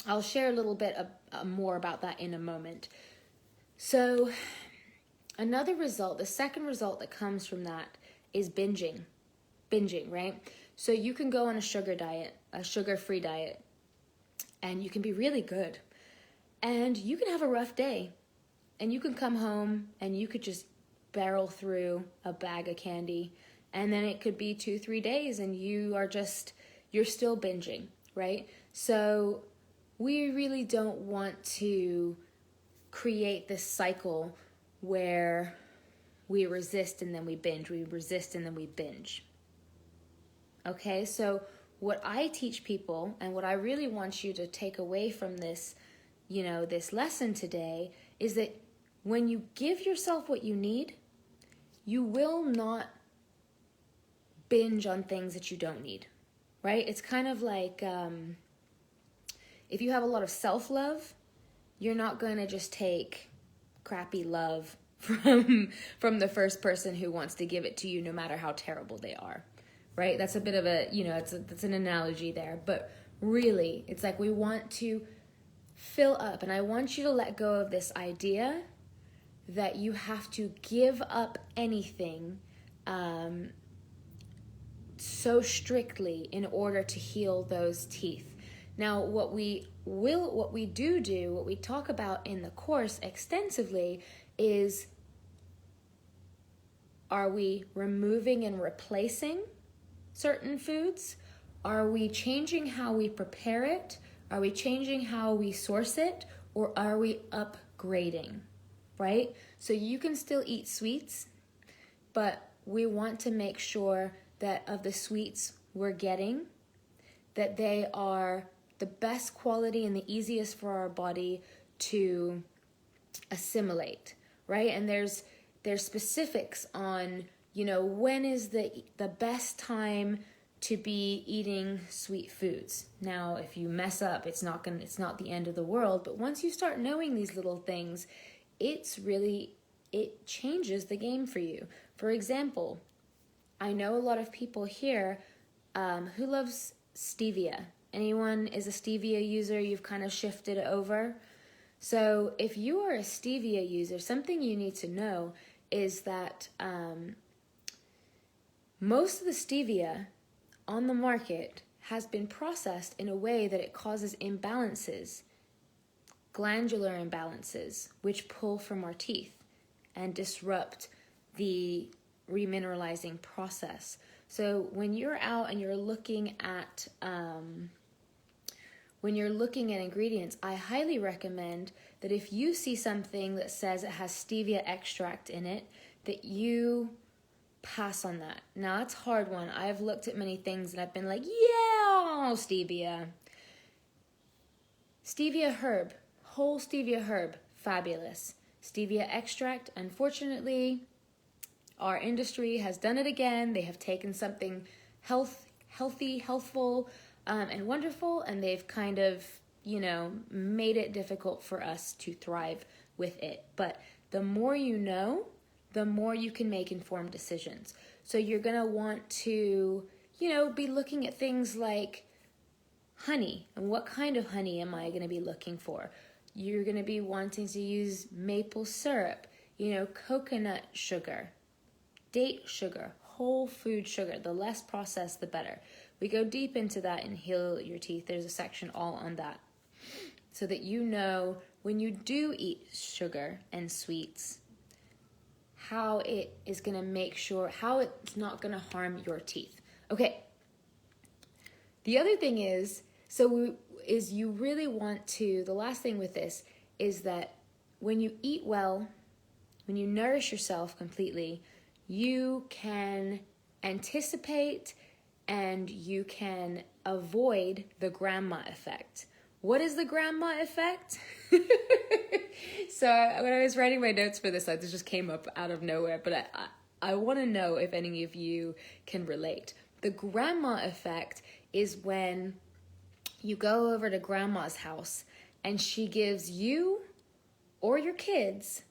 I'll share a little bit more about that in a moment. So another result, the second result that comes from that is binging, right? So you can go on a sugar diet, a sugar-free diet, and you can be really good. And you can have a rough day, and you can come home and you could just barrel through a bag of candy, and then it could be 2-3 days and you're still binging, right? So we really don't want to create this cycle where we resist and then we binge, we resist and then we binge. Okay, so what I teach people and what I really want you to take away from this, this lesson today is that when you give yourself what you need, you will not binge on things that you don't need, right? It's kind of like if you have a lot of self-love, you're not going to just take crappy love from the first person who wants to give it to you no matter how terrible they are, right? That's a bit of a, that's an analogy there. But really, it's like we want to fill up. And I want you to let go of this idea that you have to give up anything so strictly in order to heal those teeth. Now, what we talk about in the course extensively is, are we removing and replacing certain foods? Are we changing how we prepare it? Are we changing how we source it? Or are we upgrading, right? So you can still eat sweets, but we want to make sure that of the sweets we're getting, that they are the best quality and the easiest for our body to assimilate, right? And there's specifics on, when is the best time to be eating sweet foods. Now, if you mess up, it's not the end of the world, but once you start knowing these little things, it changes the game for you. For example, I know a lot of people here who loves stevia. Anyone is a stevia user, you've kind of shifted over. So if you are a stevia user, something you need to know is that most of the stevia on the market has been processed in a way that it causes imbalances, glandular imbalances, which pull from our teeth and disrupt the remineralizing process. So when you're out and you're looking at ingredients, I highly recommend that if you see something that says it has stevia extract in it, that you pass on that. Now, it's a hard one. I've looked at many things and I've been like, yeah, stevia. Stevia herb, whole stevia herb, fabulous. Stevia extract, unfortunately, our industry has done it again. They have taken something healthy, healthful, and wonderful, and they've kind of, made it difficult for us to thrive with it. But the more you know, the more you can make informed decisions. So you're going to want to, be looking at things like honey, and what kind of honey am I going to be looking for? You're going to be wanting to use maple syrup, coconut sugar, date sugar, whole food sugar. The less processed, the better. We go deep into that in Heal Your Teeth. There's a section all on that. So that when you do eat sugar and sweets, how it is going to make sure, how it's not going to harm your teeth. Okay. The other thing is, you really want to, the last thing with this is that when you eat well, when you nourish yourself completely, you can anticipate and you can avoid the grandma effect. What is the grandma effect? So when I was writing my notes for this, this just came up out of nowhere, but I want to know if any of you can relate. The grandma effect is when you go over to grandma's house and she gives you or your kids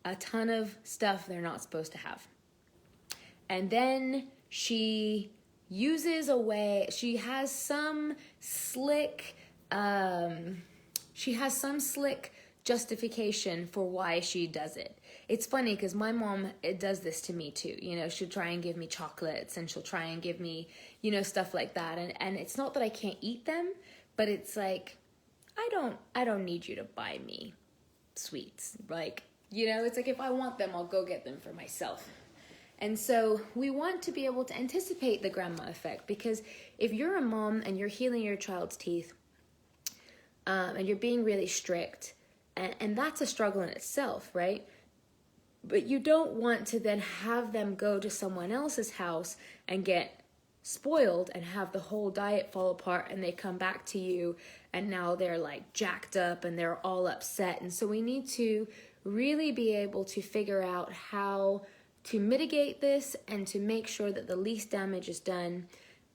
a ton of stuff they're not supposed to have. And then she uses a way, she has some slick justification for why she does it. It's funny because my mom does this to me too. She'll try and give me chocolates and she'll try and give me, stuff like that. And it's not that I can't eat them, but it's like, I don't need you to buy me sweets. Like, it's like if I want them, I'll go get them for myself. And so we want to be able to anticipate the grandma effect, because if you're a mom and you're healing your child's teeth, and you're being really strict, and that's a struggle in itself, right? But you don't want to then have them go to someone else's house and get spoiled and have the whole diet fall apart, and they come back to you and now they're like jacked up and they're all upset. And so we need to really be able to figure out how to mitigate this and to make sure that the least damage is done,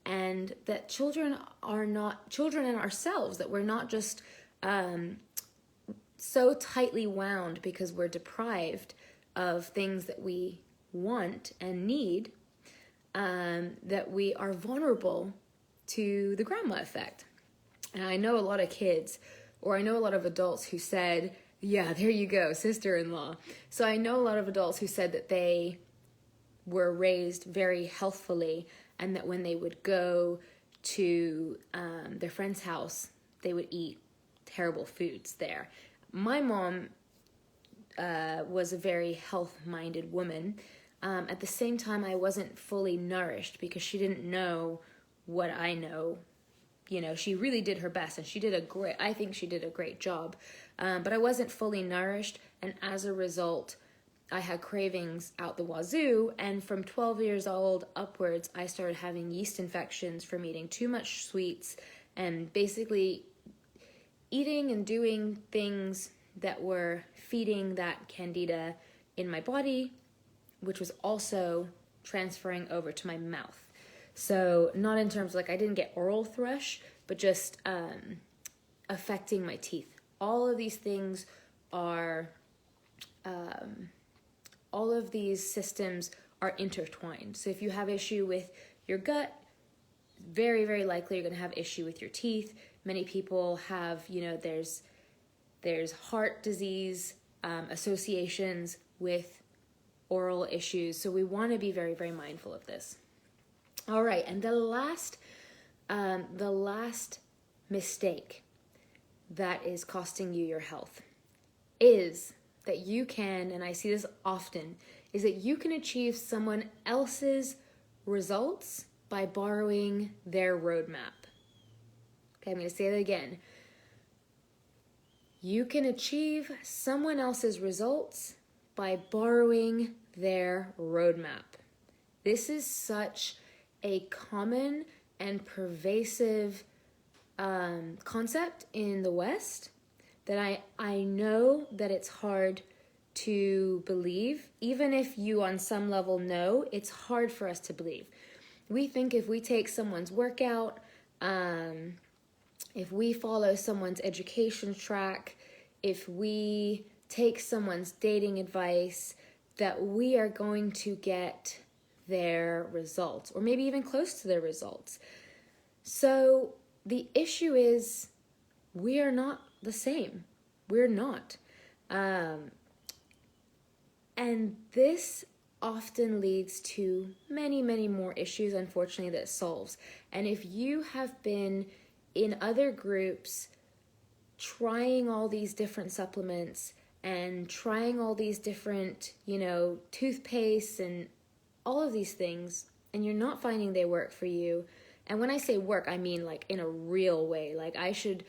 and that children and ourselves, that we're not just so tightly wound because we're deprived of things that we want and need, that we are vulnerable to the grandma effect. And I know a lot of kids, or I know a lot of adults who said, yeah, there you go, sister-in-law. So I know a lot of adults who said that they were raised very healthfully, and that when they would go to their friend's house, they would eat terrible foods there. My mom was a very health-minded woman. At the same time, I wasn't fully nourished because she didn't know what I know. You know, she really did her best, and I think she did a great job. But I wasn't fully nourished, and as a result, I had cravings out the wazoo, and from 12 years old upwards, I started having yeast infections from eating too much sweets, and basically eating and doing things that were feeding that candida in my body, which was also transferring over to my mouth. So not in terms of, like, I didn't get oral thrush, but just affecting my teeth. All of these things are, all of these systems are intertwined. So if you have issue with your gut, very, very likely you're going to have issue with your teeth. Many people have, there's heart disease associations with oral issues. So we want to be very, very mindful of this. All right, and the last mistake that is costing you your health is that you can, and I see this often, is that you can achieve someone else's results by borrowing their roadmap. Okay, I'm going to say that again. You can achieve someone else's results by borrowing their roadmap. This is such a common and pervasive concept in the West that I know that it's hard to believe. Even if you on some level know, it's hard for us to believe. We think if we take someone's workout, if we follow someone's education track, if we take someone's dating advice, that we are going to get their results, or maybe even close to their results. So the issue is we are not the same. We're not. And this often leads to many, many more issues, unfortunately, that it solves. And if you have been in other groups trying all these different supplements and trying all these different, toothpaste and all of these things, and you're not finding they work for you. And when I say work, I mean like in a real way. Like I should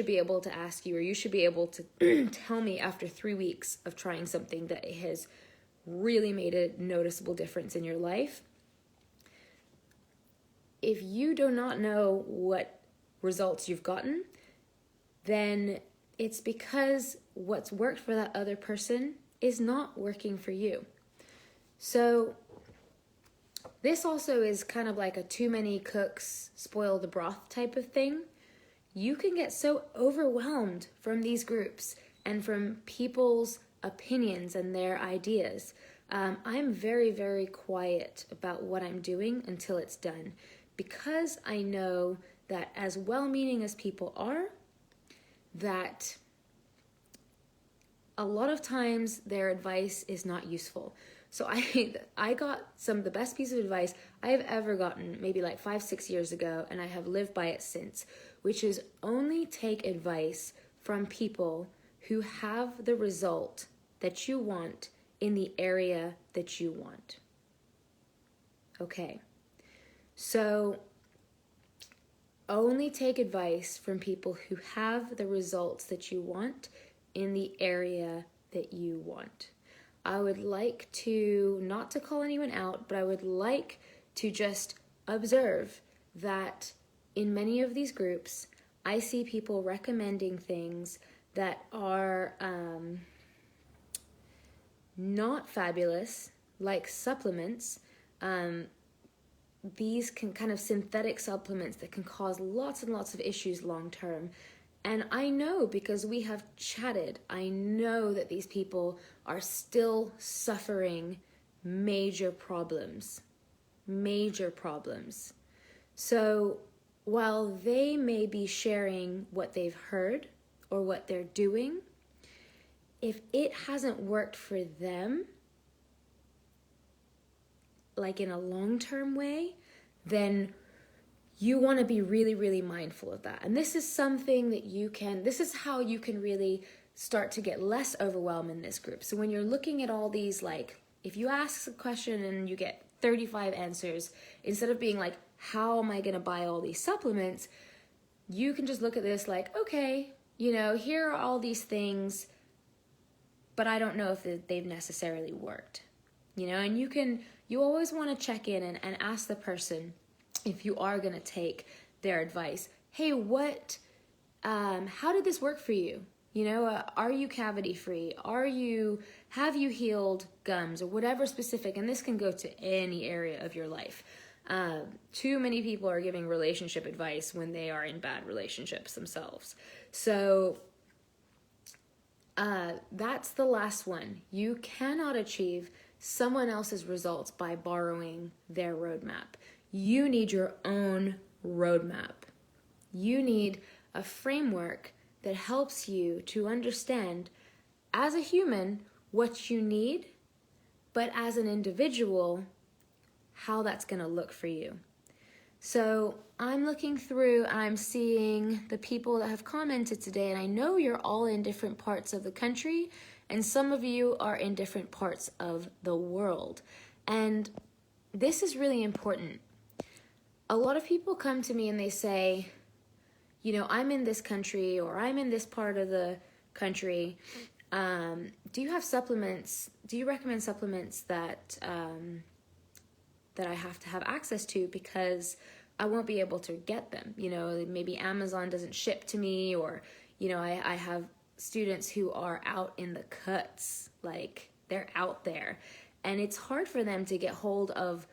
be able to ask you, or you should be able to tell me after 3 weeks of trying something that it has really made a noticeable difference in your life. If you do not know what results you've gotten, then it's because what's worked for that other person is not working for you. So this also is kind of like a too many cooks spoil the broth type of thing. You can get so overwhelmed from these groups and from people's opinions and their ideas. I'm very, very quiet about what I'm doing until it's done, because I know that as well-meaning as people are, that a lot of times their advice is not useful. So I got some of the best piece of advice I have ever gotten, maybe like 5-6 years ago, and I have lived by it since, which is only take advice from people who have the result that you want in the area that you want. Okay. So only take advice from people who have the results that you want in the area that you want. I would like to, not to call anyone out, but I would like to just observe that in many of these groups, I see people recommending things that are not fabulous, like supplements. These can kind of synthetic supplements that can cause lots and lots of issues long term. And I know, because we have chatted, I know that these people are still suffering major problems. Major problems. So while they may be sharing what they've heard or what they're doing, if it hasn't worked for them, like in a long-term way, then you want to be really, really mindful of that. And this is something that this is how you can really start to get less overwhelmed in this group. So when you're looking at all these, like, if you ask a question and you get 35 answers, instead of being like, how am I going to buy all these supplements? You can just look at this like, okay, here are all these things, but I don't know if they've necessarily worked, and you always want to check in and ask the person, if you are going to take their advice, hey, how did this work for you? Are you cavity free? Have you healed gums or whatever specific? And this can go to any area of your life. Too many people are giving relationship advice when they are in bad relationships themselves. So that's the last one. You cannot achieve someone else's results by borrowing their roadmap. You need your own roadmap. You need a framework that helps you to understand, as a human, what you need, but as an individual, how that's going to look for you. So I'm looking through, I'm seeing the people that have commented today, and I know you're all in different parts of the country, and some of you are in different parts of the world. And this is really important. A lot of people come to me and they say, I'm in this country or I'm in this part of the country. Do you have supplements? Do you recommend supplements that I have to have access to because I won't be able to get them? Maybe Amazon doesn't ship to me, or, I have students who are out in the cuts, like they're out there, and it's hard for them to get hold of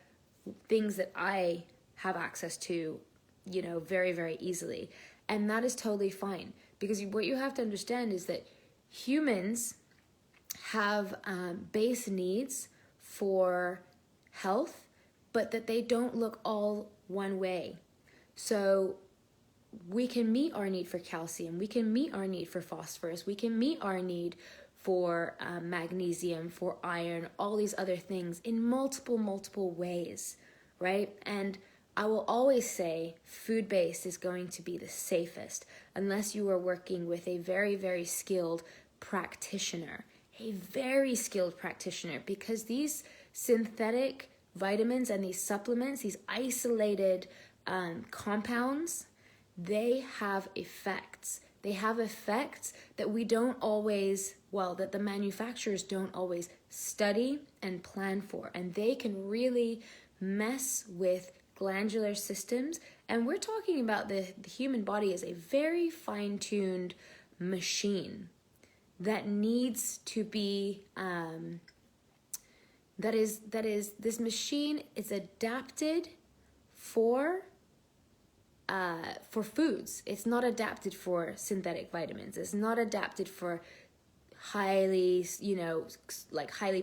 things that I have access to, very, very easily. And that is totally fine, because what you have to understand is that humans have base needs for health, but that they don't look all one way. So we can meet our need for calcium, we can meet our need for phosphorus, we can meet our need for magnesium, for iron, all these other things in multiple ways, right? And I will always say food-based is going to be the safest unless you are working with a very, very skilled practitioner, because these synthetic vitamins and these supplements, these isolated compounds, they have effects. They have effects that we don't always, that the manufacturers don't always study and plan for. And they can really mess with glandular systems. And we're talking about the human body as a very fine-tuned machine that needs to be, this machine is adapted for foods. It's not adapted for synthetic vitamins. It's not adapted for highly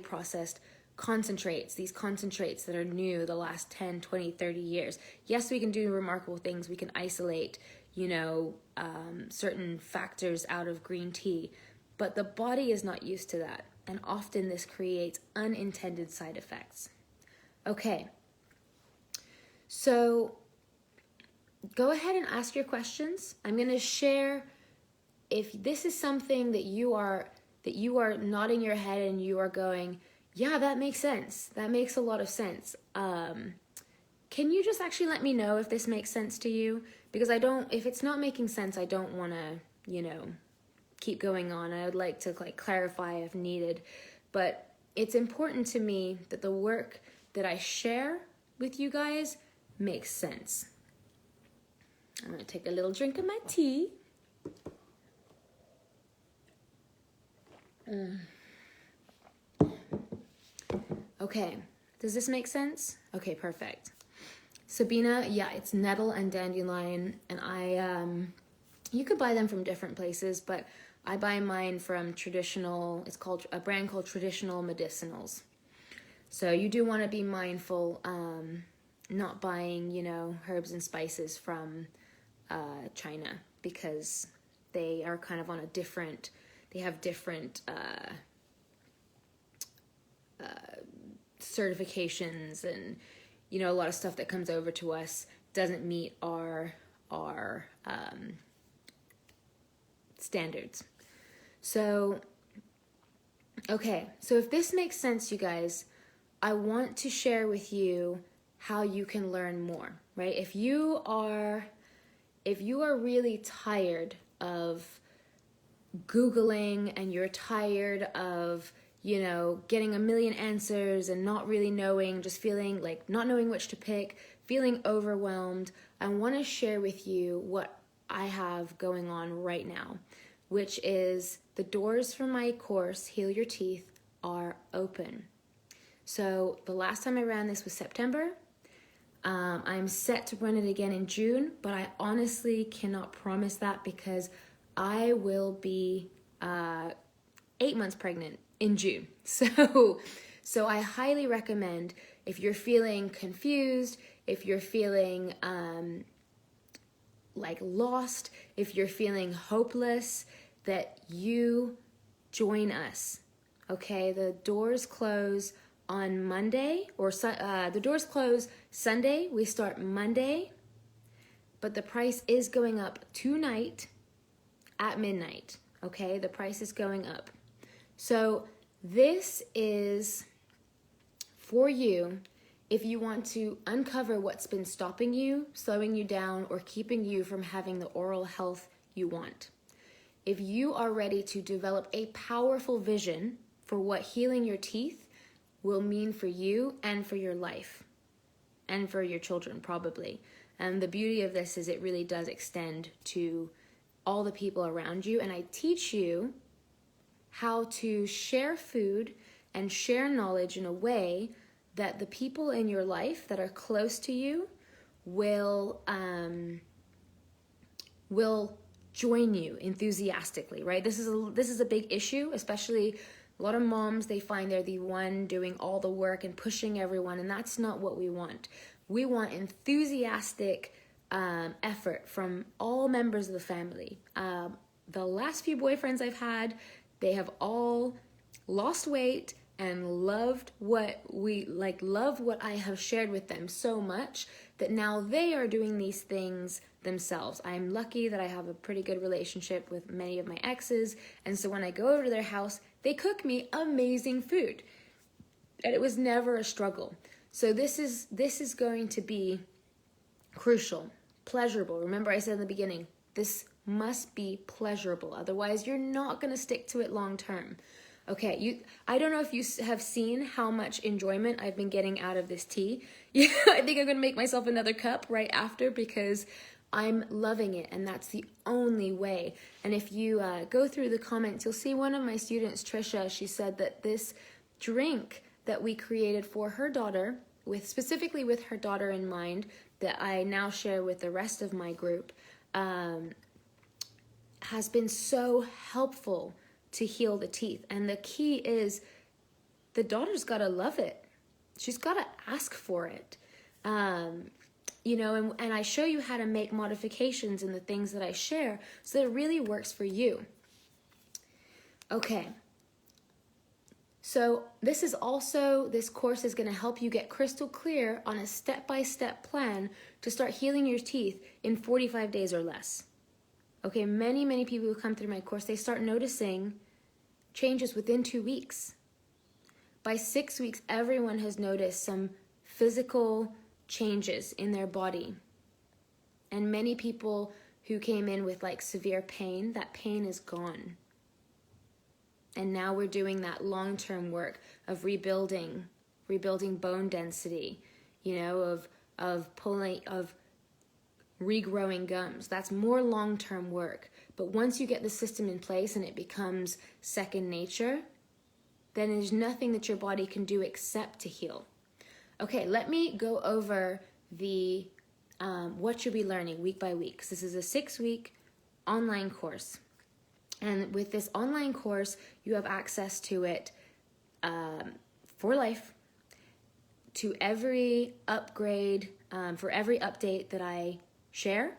processed concentrates, these concentrates that are new the last 10, 20, 30 years. Yes, we can do remarkable things. We can isolate, certain factors out of green tea, but the body is not used to that. And often this creates unintended side effects. Okay. So go ahead and ask your questions. I'm going to share, if this is something that you are nodding your head and you are going, yeah, that makes sense. That makes a lot of sense. can you just actually let me know if this makes sense to you? Because if it's not making sense, I don't want to, keep going on. I would like to clarify if needed. But it's important to me that the work that I share with you guys makes sense. I'm going to take a little drink of my tea. Okay, does this make sense? Okay, perfect. Sabina, yeah, it's nettle and dandelion, and you could buy them from different places, but I buy mine from it's called a brand called Traditional Medicinals. So you do want to be mindful, not buying, herbs and spices from China, because they are kind of on they have different certifications, and a lot of stuff that comes over to us doesn't meet our standards. So, okay, so if this makes sense, you guys, I want to share with you how you can learn more, right? If you are really tired of Googling, and you're tired of, getting a million answers and not really knowing, just feeling like not knowing which to pick, feeling overwhelmed, I want to share with you what I have going on right now, which is the doors for my course, Heal Your Teeth, are open. So the last time I ran this was September. I'm set to run it again in June, but I honestly cannot promise that because I will be 8 months pregnant in June. So I highly recommend, if you're feeling confused, if you're feeling lost, if you're feeling hopeless, that you join us. Okay, the doors close on Monday, or the doors close Sunday. We start Monday, but the price is going up tonight at midnight. Okay, the price is going up. So this is for you if you want to uncover what's been stopping you, slowing you down, or keeping you from having the oral health you want. If you are ready to develop a powerful vision for what healing your teeth will mean for you and for your life, and for your children probably. And the beauty of this is it really does extend to all the people around you. And I teach you how to share food and share knowledge in a way that the people in your life that are close to you will join you enthusiastically, right? This is a big issue, especially a lot of moms. They find they're the one doing all the work and pushing everyone, and that's not what we want. We want enthusiastic effort from all members of the family. The last few boyfriends I've had, they have all lost weight and love what I have shared with them so much that now they are doing these things themselves. I'm lucky that I have a pretty good relationship with many of my exes, and so when I go over to their house, they cook me amazing food, and it was never a struggle. So this is going to be crucial, pleasurable. Remember I said in the beginning, this must be pleasurable, otherwise you're not going to stick to it long term. Okay, I don't know if you have seen how much enjoyment I've been getting out of this tea. Yeah, I think I'm going to make myself another cup right after because I'm loving it, and that's the only way. And if you go through the comments, you'll see one of my students, Trisha, she said that this drink that we created for her daughter, specifically with her daughter in mind, that I now share with the rest of my group, has been so helpful to heal the teeth. And the key is the daughter's got to love it. She's got to ask for it. And I show you how to make modifications in the things that I share so that it really works for you. Okay. So this course is going to help you get crystal clear on a step-by-step plan to start healing your teeth in 45 days or less. Okay, many people who come through my course, they start noticing changes within 2 weeks. By 6 weeks, everyone has noticed some physical changes in their body. And many people who came in with like severe pain, that pain is gone. And now we're doing that long-term work of rebuilding bone density, of regrowing gums. That's more long-term work. But once you get the system in place and it becomes second nature, then there's nothing that your body can do except to heal. Okay, let me go over the what you'll be learning week by week. So this is a 6-week online course. And with this online course, you have access to it for life, to every upgrade, for every update that I share.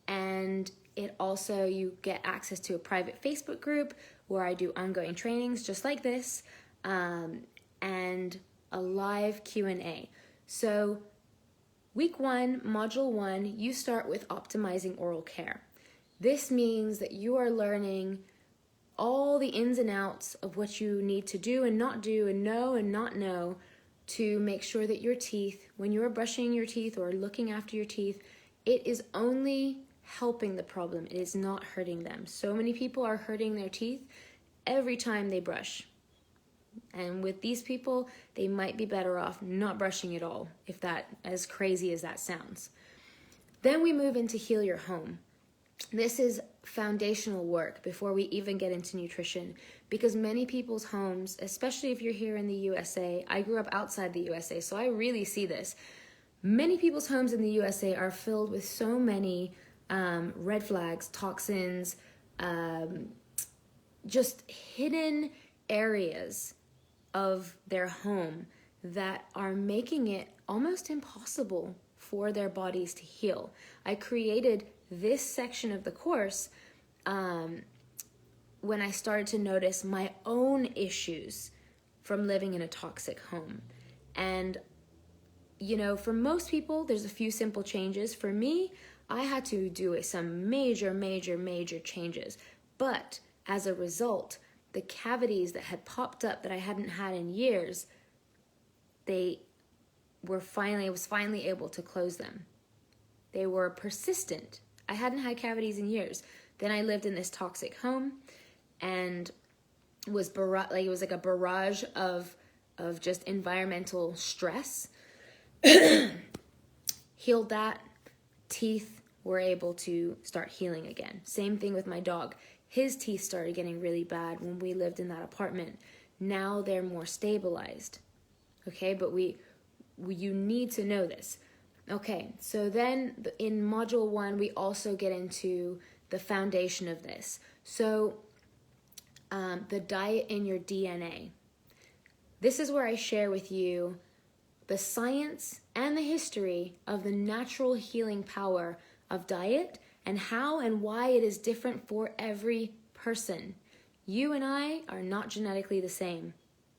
And it also, you get access to a private Facebook group where I do ongoing trainings just like this, and a live Q&A. So week 1, module 1, you start with optimizing oral care. This means that you are learning all the ins and outs of what you need to do and not do and know and not know to make sure that your teeth, when you are brushing your teeth or looking after your teeth, it is only helping the problem. It is not hurting them. So many people are hurting their teeth every time they brush. And with these people, they might be better off not brushing at all, if that, as crazy as that sounds. Then we move into Heal Your Home. This is foundational work before we even get into nutrition, because many people's homes, especially if you're here in the USA, I grew up outside the USA, so I really see this. Many people's homes in the USA are filled with so many red flags, toxins, just hidden areas of their home that are making it almost impossible for their bodies to heal. I created this section of the course when I started to notice my own issues from living in a toxic home. And, for most people, there's a few simple changes. For me, I had to do some major changes. But as a result, the cavities that had popped up that I hadn't had in years, I was finally able to close them. They were persistent. I hadn't had cavities in years. Then I lived in this toxic home, and it was like a barrage of just environmental stress. Healed that. Teeth were able to start healing again. Same thing with my dog. His teeth started getting really bad when we lived in that apartment. Now they're more stabilized. Okay, but you need to know this. Okay, so then in module 1, we also get into the foundation of this. So the diet in your DNA. This is where I share with you the science and the history of the natural healing power of diet and how and why it is different for every person. You and I are not genetically the same.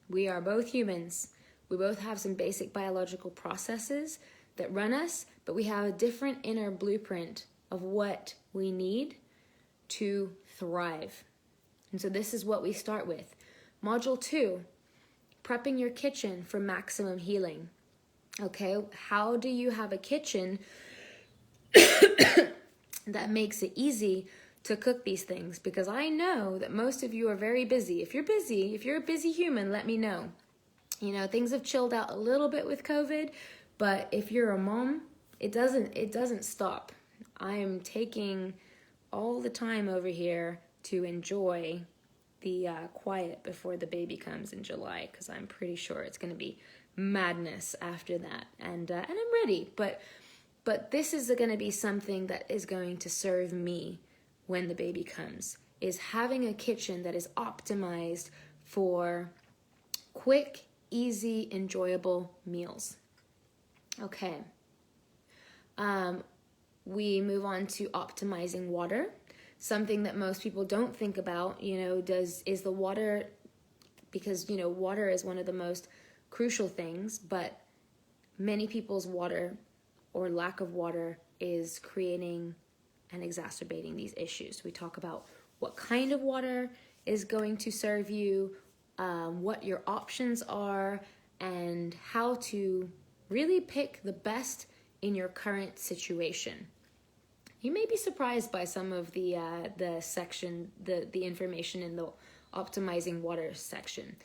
We are both humans. We both have some basic biological processes that run us, but we have a different inner blueprint of what we need to thrive. And so this is what we start with. Module 2, prepping your kitchen for maximum healing. Okay, how do you have a kitchen that makes it easy to cook these things? Because I know that most of you are very busy. If you're a busy human, let me know. Things have chilled out a little bit with COVID, but if you're a mom, it doesn't stop. I am taking all the time over here to enjoy the quiet before the baby comes in July, because I'm pretty sure it's going to be madness after that, and I'm ready. But this is going to be something that is going to serve me when the baby comes, is having a kitchen that is optimized for quick, easy, enjoyable meals. Okay. We move on to optimizing water. Something that most people don't think about, is the water, because, water is one of the most crucial things, but many people's water or lack of water is creating and exacerbating these issues. We talk about what kind of water is going to serve you, what your options are, and how to really pick the best in your current situation. You may be surprised by some of the section, the information in the optimizing water section.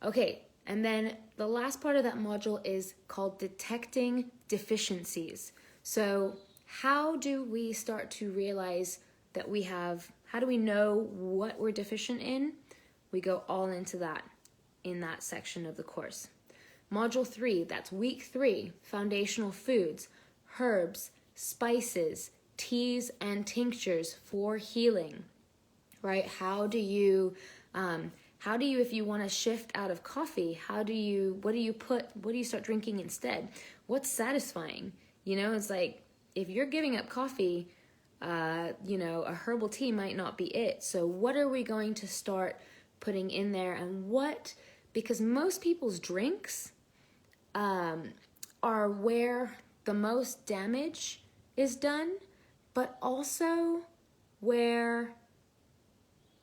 Okay, and then the last part of that module is called detecting deficiencies. So how do we start to realize that how do we know what we're deficient in? We go all into that in that section of the course. Module 3, that's week 3, foundational foods, herbs, spices, teas and tinctures for healing, right? How do you, if you want to shift out of coffee, what do you start drinking instead? What's satisfying? It's like, if you're giving up coffee, a herbal tea might not be it. So what are we going to start putting in there, and because most people's drinks are where the most damage is done, but also where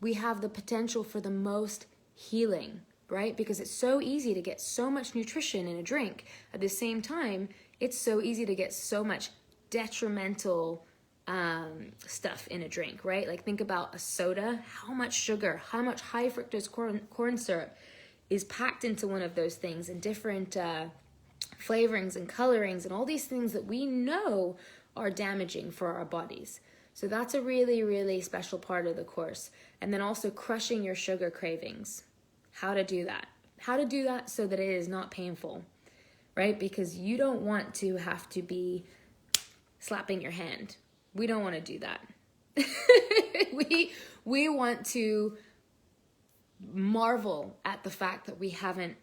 we have the potential for the most healing, right? Because it's so easy to get so much nutrition in a drink. At the same time, it's so easy to get so much detrimental stuff in a drink, right? Like, think about a soda. How much sugar, how much high fructose corn syrup is packed into one of those things, and different flavorings and colorings and all these things that we know are damaging for our bodies. So that's a really, really special part of the course. And then also crushing your sugar cravings. How to do that. How to do that so that it is not painful, right? Because you don't want to have to be slapping your hand. We don't want to do that. We want to marvel at the fact that we haven't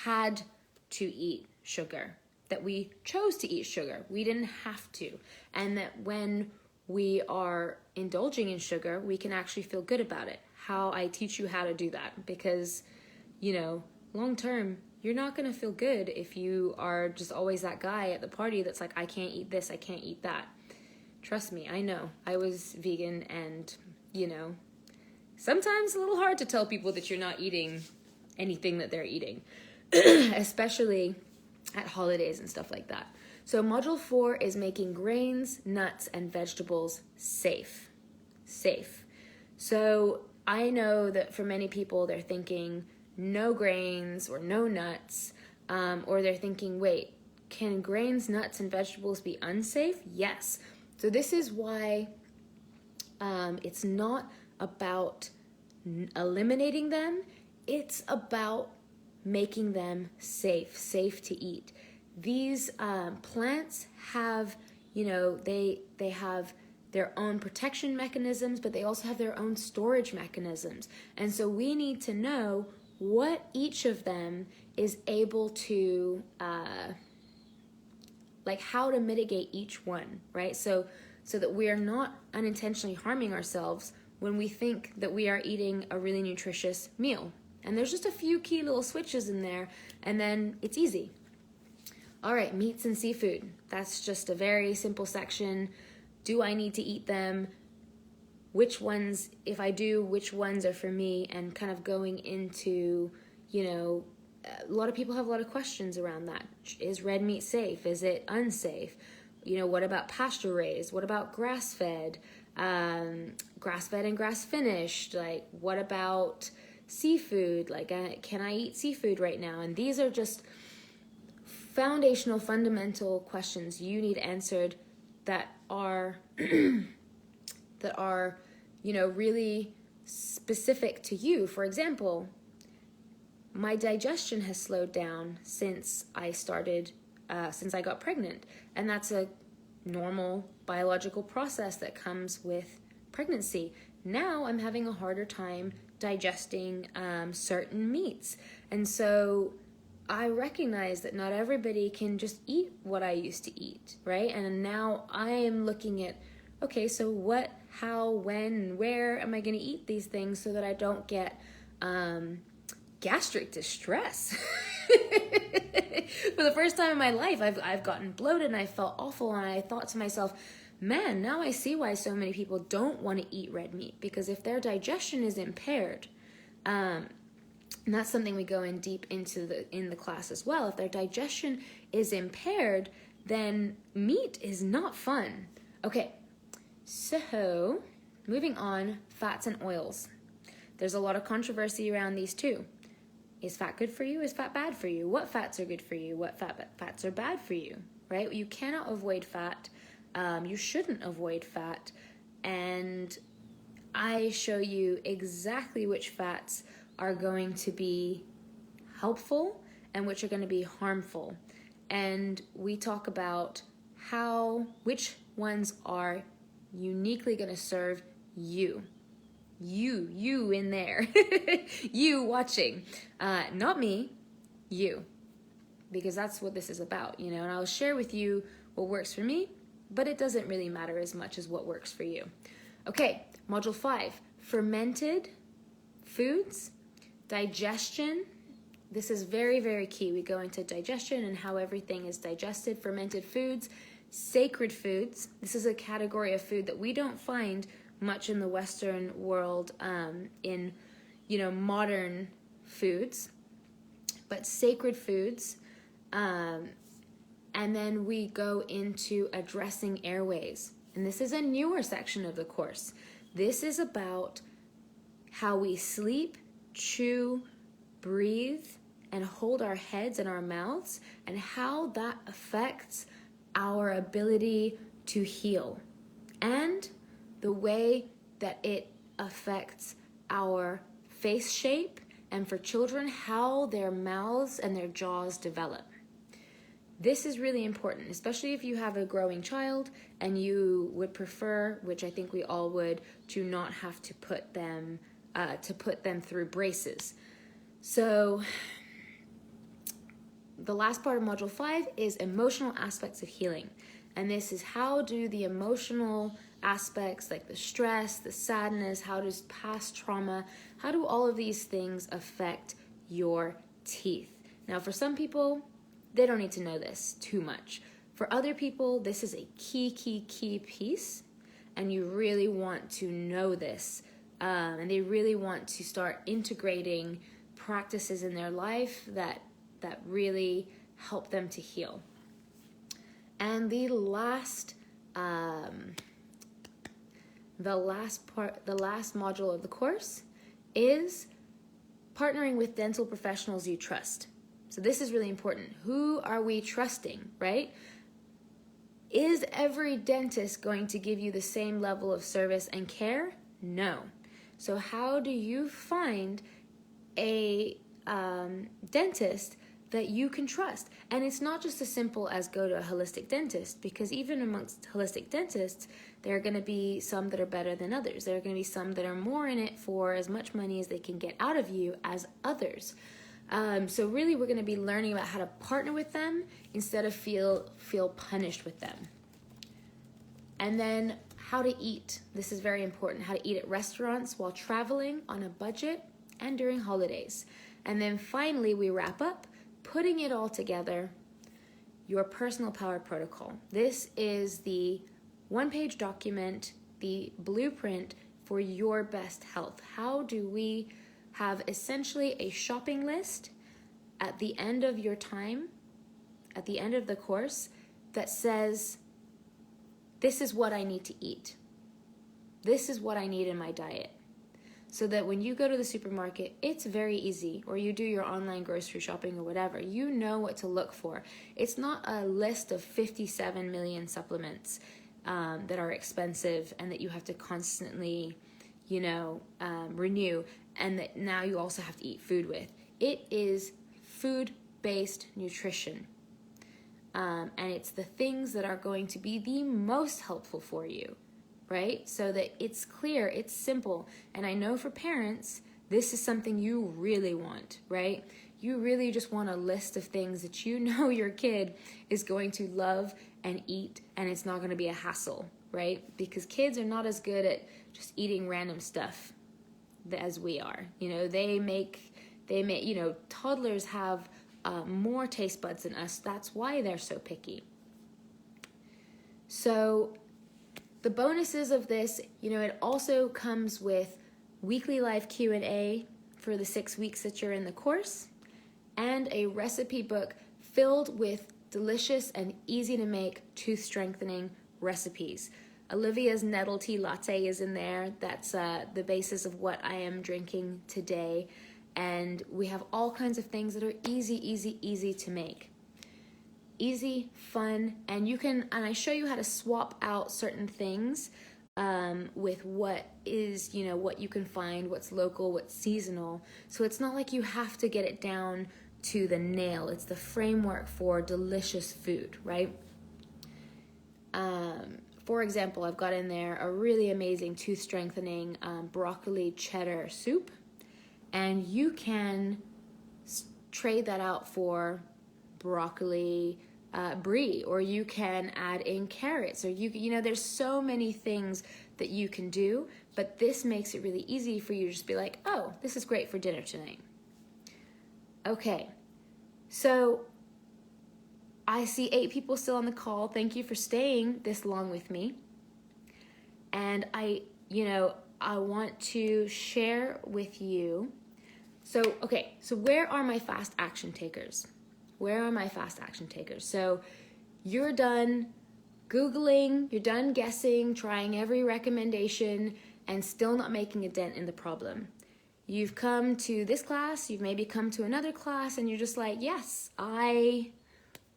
had to eat sugar, that we chose to eat sugar. We didn't have to. And that when we are indulging in sugar, we can actually feel good about it. How I teach you how to do that, because, long term, you're not going to feel good if you are just always that guy at the party that's like, I can't eat this, I can't eat that. Trust me, I know. I was vegan, and, sometimes a little hard to tell people that you're not eating anything that they're eating, especially at holidays and stuff like that. So module 4 is making grains, nuts, and vegetables safe. So I know that for many people, they're thinking no grains or no nuts, or they're thinking, wait, can grains, nuts, and vegetables be unsafe? Yes. So this is why it's not about eliminating them. It's about making them safe to eat. These plants have, they have their own protection mechanisms, but they also have their own storage mechanisms. And so we need to know what each of them is able to, how to mitigate each one, right? So that we are not unintentionally harming ourselves when we think that we are eating a really nutritious meal. And there's just a few key little switches in there, and then it's easy. All right, meats and seafood. That's just a very simple section. Do I need to eat them? Which ones, if I do, which ones are for me? And kind of going into, a lot of people have a lot of questions around that. Is red meat safe? Is it unsafe? What about pasture raised? What about grass-fed? Grass-fed and grass-finished? Like, what about seafood? Like, can I eat seafood right now? And these are just foundational, fundamental questions you need answered that are really specific to you. For example, my digestion has slowed down since I got pregnant, and that's a normal biological process that comes with pregnancy. Now I'm having a harder time digesting certain meats, and so I recognize that not everybody can just eat what I used to eat, right? And now I am looking at, okay, so what, how, when, where am I going to eat these things so that I don't get gastric distress? For the first time in my life, I've gotten bloated and I felt awful, and I thought to myself, man, now I see why so many people don't want to eat red meat, because if their digestion is impaired, and that's something we go in deep into in the class as well. If their digestion is impaired, then meat is not fun. Okay, so moving on, fats and oils. There's a lot of controversy around these too. Is fat good for you? Is fat bad for you? What fats are good for you? What fats are bad for you, right? You cannot avoid fat. You shouldn't avoid fat. And I show you exactly which fats are going to be helpful and which are going to be harmful. And we talk about which ones are uniquely going to serve you. You in there, you watching, not me, you, because that's what this is about, and I'll share with you what works for me, but it doesn't really matter as much as what works for you. Okay, module 5, fermented foods, digestion. This is very, very key. We go into digestion and how everything is digested, fermented foods, sacred foods. This is a category of food that we don't find much in the Western world, in modern foods, but sacred foods, and then we go into addressing airways, and this is a newer section of the course. This is about how we sleep, chew, breathe, and hold our heads and our mouths, and how that affects our ability to heal, and the way that it affects our face shape, and for children, how their mouths and their jaws develop. This is really important, especially if you have a growing child and you would prefer, which I think we all would, to not have to put them through braces. So the last part of module 5 is emotional aspects of healing. And this is how do the emotional aspects like the stress, the sadness, how does past trauma, how do all of these things affect your teeth? Now, for some people, they don't need to know this too much. For other people, this is a key piece, and you really want to know this. And they really want to start integrating practices in their life that really help them to heal. And the last module of the course is partnering with dental professionals you trust. So this is really important. Who are we trusting, right? Is every dentist going to give you the same level of service and care? No. So how do you find a dentist that you can trust? And it's not just as simple as go to a holistic dentist, because even amongst holistic dentists, there are going to be some that are better than others. There are going to be some that are more in it for as much money as they can get out of you as others. So really, we're going to be learning about how to partner with them instead of feel punished with them. And then how to eat. This is very important. How to eat at restaurants while traveling on a budget and during holidays. And then finally, we wrap up putting it all together, your personal power protocol. This is the one-page document, the blueprint for your best health. How do we have essentially a shopping list at the end of your time, at the end of the course, that says, this is what I need to eat. This is what I need in my diet. So that when you go to the supermarket, it's very easy, or you do your online grocery shopping or whatever, you know what to look for. It's not a list of 57 million supplements that are expensive and that you have to constantly, renew, and that now you also have to eat food with. It is food-based nutrition. And it's the things that are going to be the most helpful for you, right? So that it's clear, it's simple. And I know for parents, this is something you really want, right? You really just want a list of things that you know your kid is going to love and eat, and it's not going to be a hassle, right? Because kids are not as good at just eating random stuff as we are. They make toddlers have more taste buds than us. That's why they're so picky. So the bonuses of this, it also comes with weekly live Q&A for the 6 weeks that you're in the course, and a recipe book filled with delicious and easy to make tooth strengthening recipes. Olivia's nettle tea latte is in there. That's the basis of what I am drinking today. And we have all kinds of things that are easy to make. Easy, fun, and I show you how to swap out certain things with what is, what you can find, what's local, what's seasonal. So it's not like you have to get it down to the nail. It's the framework for delicious food, right? For example, I've got in there a really amazing tooth strengthening broccoli cheddar soup, and you can trade that out for broccoli brie, or you can add in carrots, or there's so many things that you can do, but this makes it really easy for you to just be like, oh, this is great for dinner tonight. Okay, so I see 8 people still on the call. Thank you for staying this long with me. And I want to share with you. So where are my fast action takers? So you're done Googling, you're done guessing, trying every recommendation, and still not making a dent in the problem. You've come to this class, you've maybe come to another class, and you're just like, yes, I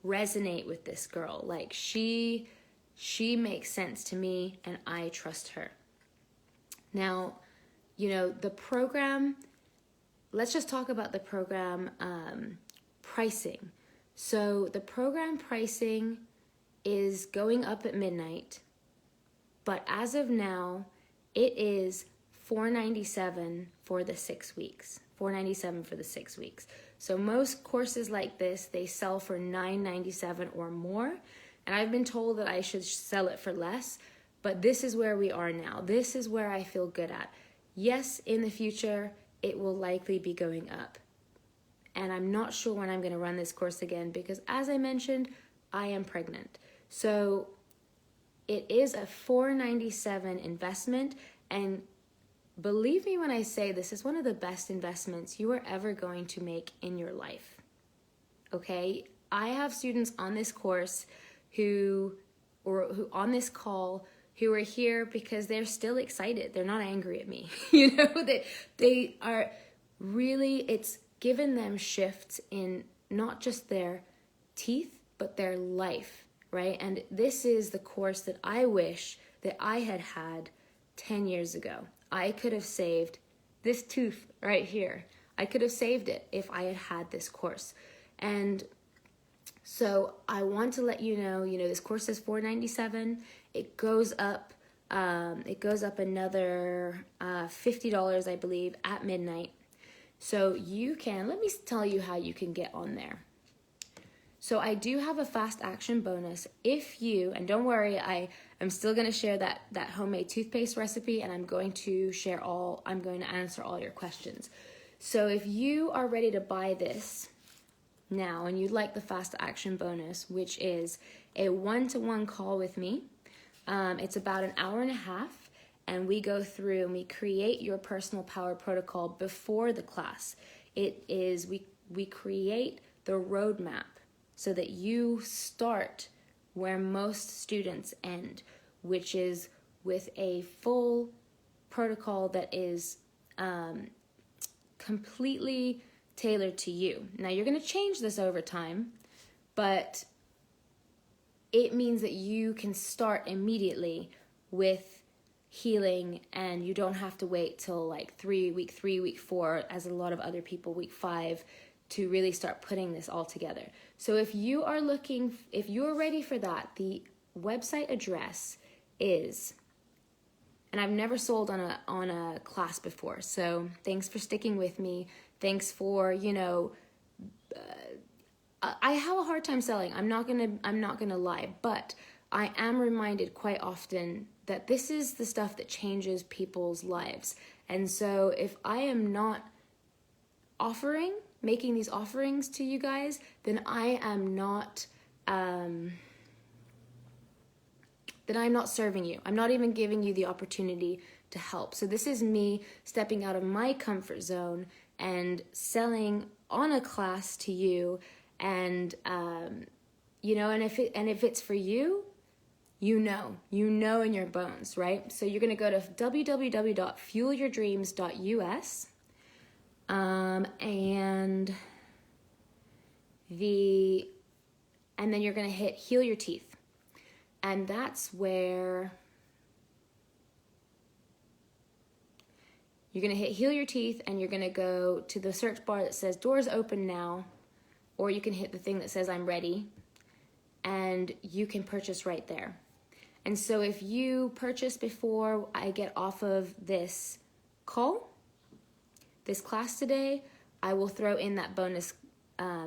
resonate with this girl. Like she makes sense to me and I trust her. Now, the program, let's just talk about the program pricing. So the program pricing is going up at midnight, but as of now, it is $497 for the 6 weeks. $497 for the 6 weeks. So most courses like this, they sell for $997 or more, and I've been told that I should sell it for less, but this is where we are now. This is where I feel good at. Yes, in the future, it will likely be going up. And I'm not sure when I'm going to run this course again because, as I mentioned, I am pregnant. So it is a $497 investment, and believe me when I say this is one of the best investments you are ever going to make in your life. Okay? I have students on this course who on this call who are here because they're still excited. They're not angry at me. They are really, it's given them shifts in not just their teeth, but their life, right? And this is the course that I wish that I had 10 years ago. I could have saved this tooth right here. I could have saved it if I had this course. And so I want to let you know, this course is $497. It goes up another $50, I believe, at midnight. So let me tell you how you can get on there. So I do have a fast action bonus if you, and don't worry, I'm still going to share that homemade toothpaste recipe, and I'm going to answer all your questions. So if you are ready to buy this now and you'd like the fast action bonus, which is a 1-to-1 call with me, it's about an hour and a half, and we go through and we create your personal power protocol before the class. It is, we create the roadmap so that you start where most students end, which is with a full protocol that is completely tailored to you. Now, you're going to change this over time, but it means that you can start immediately with healing, and you don't have to wait till like week 3, week 4, as a lot of other people, week 5, to really start putting this all together. So if you are ready for that, the website address is, and I've never sold on a class before, so thanks for sticking with me. Thanks for, I have a hard time selling. I'm not gonna lie, but I am reminded quite often that this is the stuff that changes people's lives. And so if I am not making these offerings to you guys, then I am not, then I'm not serving you. I'm not even giving you the opportunity to help. So this is me stepping out of my comfort zone and selling on a class to you, and you know, and if it's for you, you know in your bones, right? So you're going to go to www.fuelyourdreams.us, and then you're going to hit heal your teeth. And that's where you're going to hit heal your teeth, and you're going to go to the search bar that says doors open now, or you can hit the thing that says I'm ready, and you can purchase right there. And so if you purchase before I get off of this call, this class today, I will throw in that bonus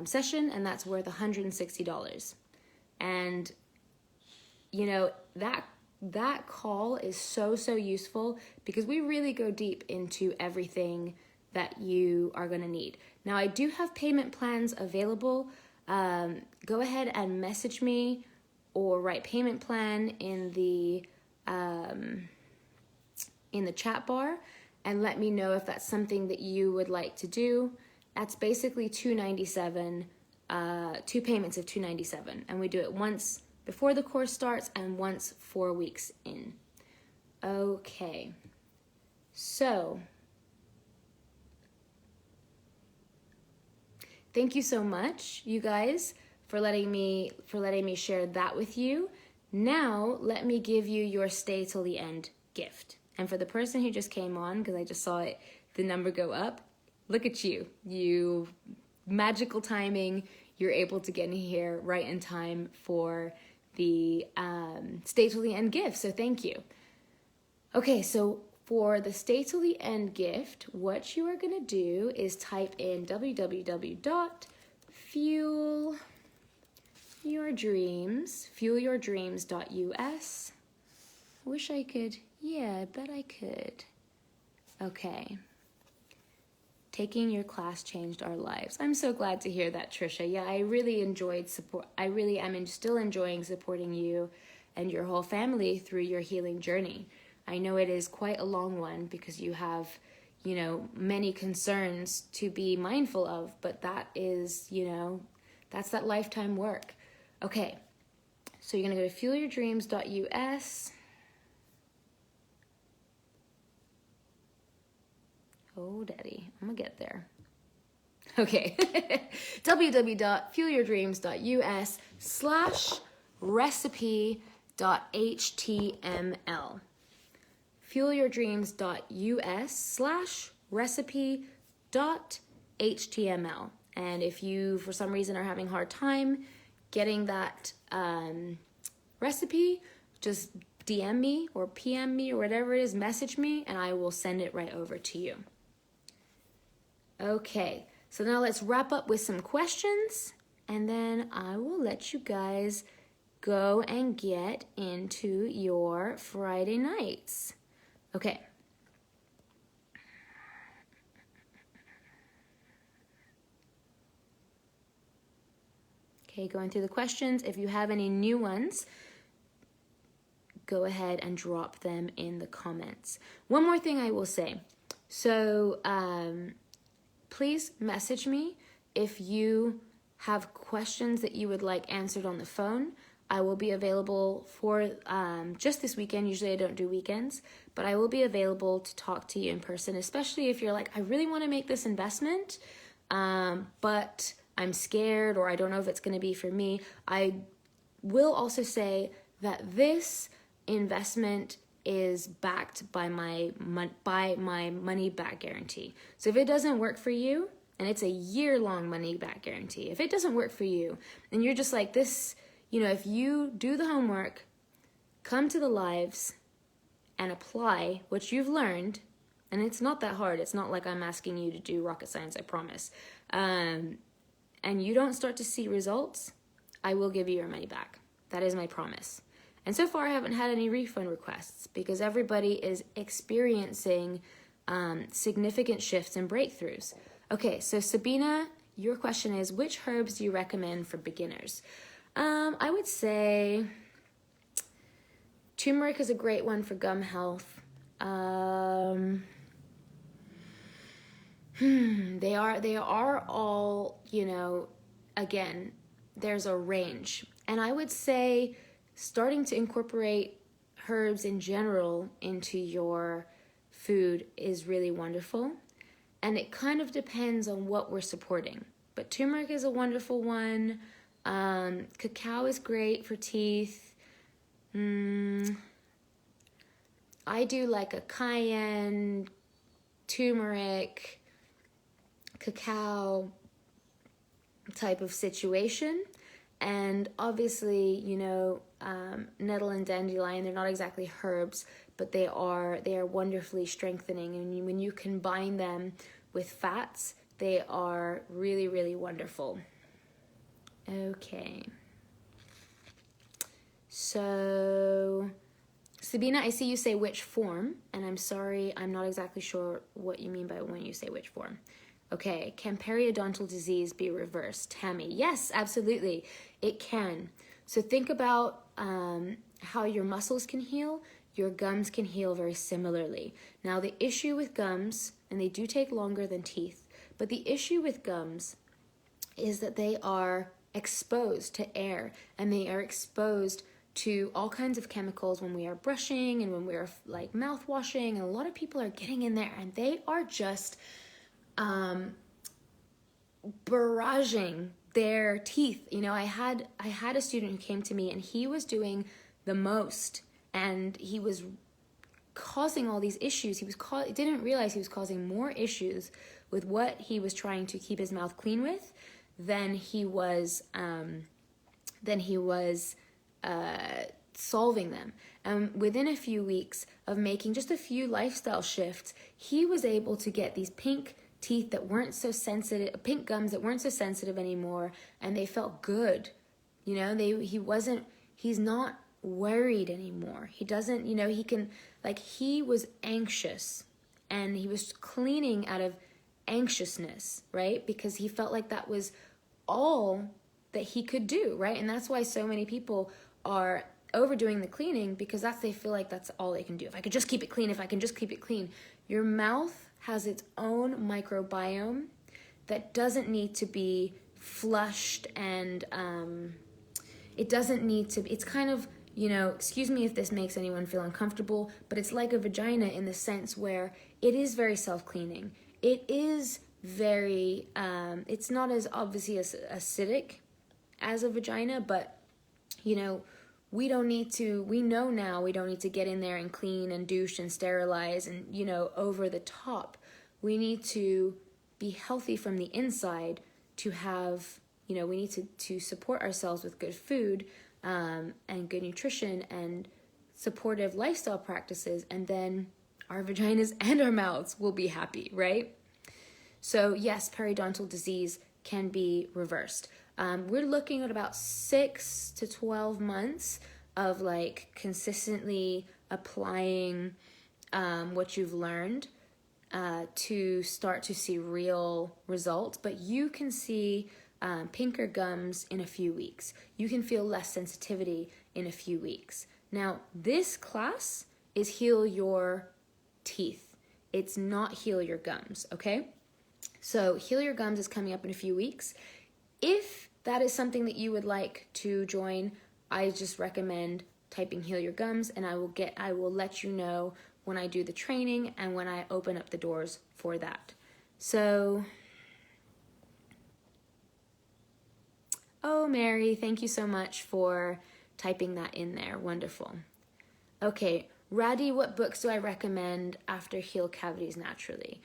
session, and that's worth $160. And, you know, that call is so useful because we really go deep into everything that you are going to need. Now, I do have payment plans available. Go ahead and message me or write payment plan in the chat bar and let me know if that's something that you would like to do. That's basically $297, 2 payments of $297, and we do it once before the course starts and once 4 weeks in. Okay, so thank you so much, you guys, for letting me share that with you. Now, let me give you your stay till the end gift. And for the person who just came on, because I just saw the number go up, look at you. You magical timing. You're able to get in here right in time for the stay till the end gift. So thank you. Okay, so for the stay till the end gift, what you are going to do is type in fuelyourdreams.us. I wish I could. Yeah, I bet I could. Okay. Taking your class changed our lives. I'm so glad to hear that, Trisha. Yeah, I really enjoyed support. I really am still enjoying supporting you and your whole family through your healing journey. I know it is quite a long one because you have, you know, many concerns to be mindful of, but that is, you know, that's that lifetime work. Okay, so you're going to go to fuelyourdreams.us. Oh, daddy, I'm going to get there. Okay, www.fuelyourdreams.us/recipe.html. fuelyourdreams.us/recipe.html. And if you, for some reason, are having a hard time getting that recipe, just DM me or PM me or whatever it is, message me, and I will send it right over to you. Okay, so now let's wrap up with some questions, and then I will let you guys go and get into your Friday nights. Okay. Okay, going through the questions. If you have any new ones, go ahead and drop them in the comments. One more thing I will say. So, please message me if you have questions that you would like answered on the phone. I will be available for just this weekend. Usually I don't do weekends, but I will be available to talk to you in person, especially if you're like, I really want to make this investment, but I'm scared or I don't know if it's going to be for me. I will also say that this investment is backed by my money back guarantee. So if it doesn't work for you, and it's a year-long money back guarantee, if it doesn't work for you and you're just like this, you know, if you do the homework, come to the lives and apply what you've learned, and it's not that hard. It's not like I'm asking you to do rocket science, I promise. And you don't start to see results, I will give you your money back. That is my promise. And so far, I haven't had any refund requests because everybody is experiencing significant shifts and breakthroughs. Okay, so Sabina, your question is, which herbs do you recommend for beginners? I would say turmeric is a great one for gum health. They are all, you know, again, there's a range. And I would say starting to incorporate herbs in general into your food is really wonderful. And it kind of depends on what we're supporting. But turmeric is a wonderful one. Cacao is great for teeth. I do like a cayenne, turmeric, cacao type of situation. And obviously, nettle and dandelion, they're not exactly herbs, but they are wonderfully strengthening. And when you combine them with fats, they are really, really wonderful. Okay. So, Sabina, I see you say which form, and I'm sorry, I'm not exactly sure what you mean by when you say which form. Okay, can periodontal disease be reversed? Tammy, yes, absolutely, it can. So think about how your muscles can heal. Your gums can heal very similarly. Now, the issue with gums, and they do take longer than teeth, but the issue with gums is that they are exposed to air, and they are exposed to all kinds of chemicals when we are brushing and when we're like mouth washing, and a lot of people are getting in there and they are just barraging their teeth. I had a student who came to me and he was doing the most, and he was causing all these issues. He didn't realize he was causing more issues with what he was trying to keep his mouth clean with than he was solving them. And within a few weeks of making just a few lifestyle shifts, he was able to get these pink teeth that weren't so sensitive, pink gums that weren't so sensitive anymore, and they felt good. He's not worried anymore. He doesn't, he was anxious, and he was cleaning out of anxiousness, right? Because he felt like that was all that he could do, right? And that's why so many people are overdoing the cleaning, because they feel like that's all they can do. If I could just keep it clean, Your mouth has its own microbiome that doesn't need to be flushed, and it doesn't need to be, it's kind of, excuse me if this makes anyone feel uncomfortable, but it's like a vagina in the sense where it is very self-cleaning. It is very, it's not as obviously as acidic as a vagina, but, we know now we don't need to get in there and clean and douche and sterilize and, over the top. We need to be healthy from the inside to have, we need to support ourselves with good food and good nutrition and supportive lifestyle practices, and then our vaginas and our mouths will be happy, right? So yes, periodontal disease can be reversed. We're looking at about 6 to 12 months of consistently applying what you've learned to start to see real results. But you can see pinker gums in a few weeks. You can feel less sensitivity in a few weeks. Now, this class is heal your teeth. It's not heal your gums, okay? So heal your gums is coming up in a few weeks. If that is something that you would like to join, I just recommend typing heal your gums, and I will let you know when I do the training and when I open up the doors for that. So, oh, Mary, thank you so much for typing that in there. Wonderful. Okay, Radhi, what books do I recommend after heal cavities naturally?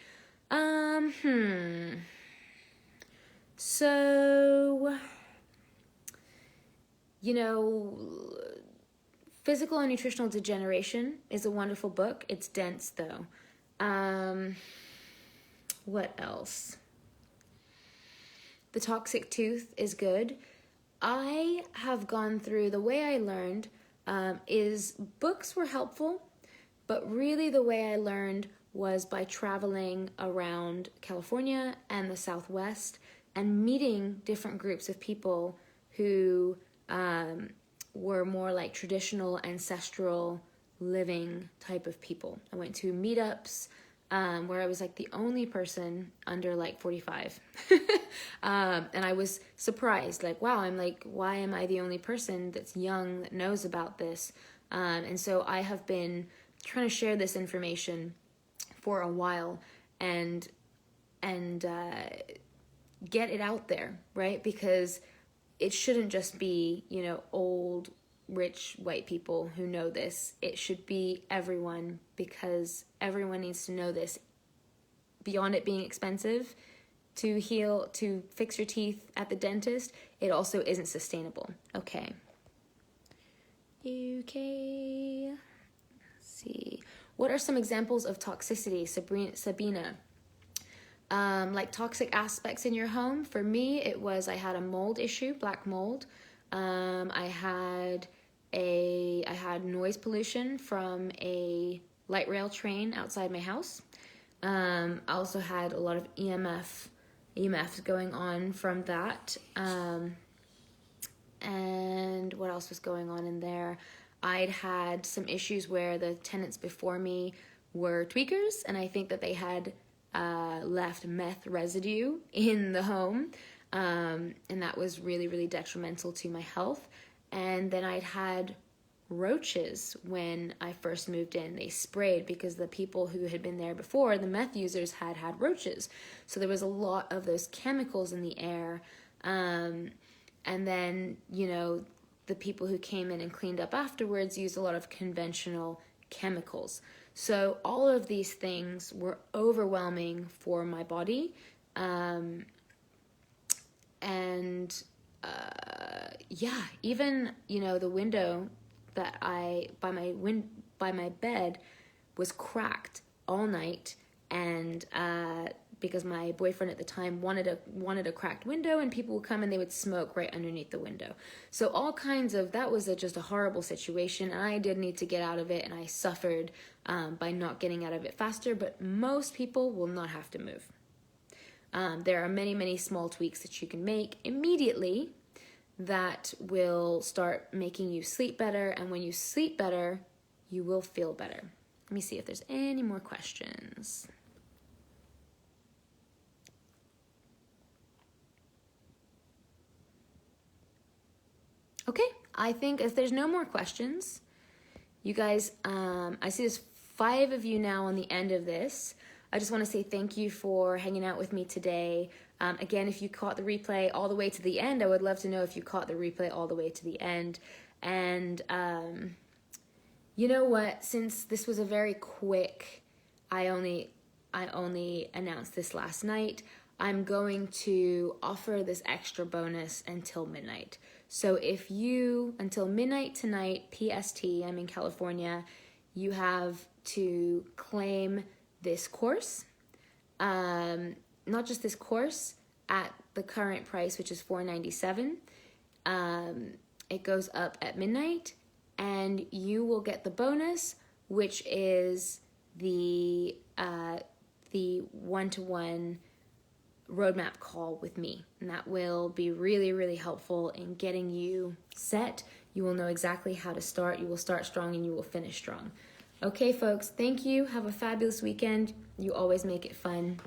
So, Physical and Nutritional Degeneration is a wonderful book. It's dense, though. What else? The Toxic Tooth is good. I have gone through, the way I learned is books were helpful, but really the way I learned was by traveling around California and the Southwest and meeting different groups of people who were more like traditional ancestral living type of people. I went to meetups, where I was like the only person under like 45. And I was surprised, like, wow, I'm like, why am I the only person that's young that knows about this? And so I have been trying to share this information for a while and get it out there, right? Because it shouldn't just be, old, rich white people who know this. It should be everyone, because everyone needs to know this. Beyond it being expensive to heal, to fix your teeth at the dentist, it also isn't sustainable. Okay. Let's see. What are some examples of toxicity, Sabina? Like toxic aspects in your home. For me, it was I had a mold issue, black mold. I had noise pollution from a light rail train outside my house. I also had a lot of EMFs going on from that. And what else was going on in there? I'd had some issues where the tenants before me were tweakers, and I think that they had left meth residue in the home, and that was really, really detrimental to my health. And then I'd had roaches when I first moved in. They sprayed because the people who had been there before, the meth users, had roaches. So there was a lot of those chemicals in the air. And then, the people who came in and cleaned up afterwards used a lot of conventional chemicals. So all of these things were overwhelming for my body. Even, the window that by my bed was cracked all night, and because my boyfriend at the time wanted a cracked window, and people would come and they would smoke right underneath the window. So all kinds of, that was just a horrible situation, and I did need to get out of it, and I suffered by not getting out of it faster, but most people will not have to move. There are many, many small tweaks that you can make immediately that will start making you sleep better, and when you sleep better, you will feel better. Let me see if there's any more questions. Okay, I think if there's no more questions, you guys, I see there's 5 of you now on the end of this. I just want to say thank you for hanging out with me today. Again, if you caught the replay all the way to the end, I would love to know if you caught the replay all the way to the end. And you know what? Since this was a very quick, I only announced this last night, I'm going to offer this extra bonus until midnight. So if you, until midnight tonight, PST, I'm in California, you have to claim this course. Not just this course at the current price, which is $497. It goes up at midnight, and you will get the bonus, which is the one-to-one roadmap call with me, and that will be really, really helpful in getting you set. You will know exactly how to start. You will start strong and you will finish strong. Okay, folks, thank you. Have a fabulous weekend. You always make it fun.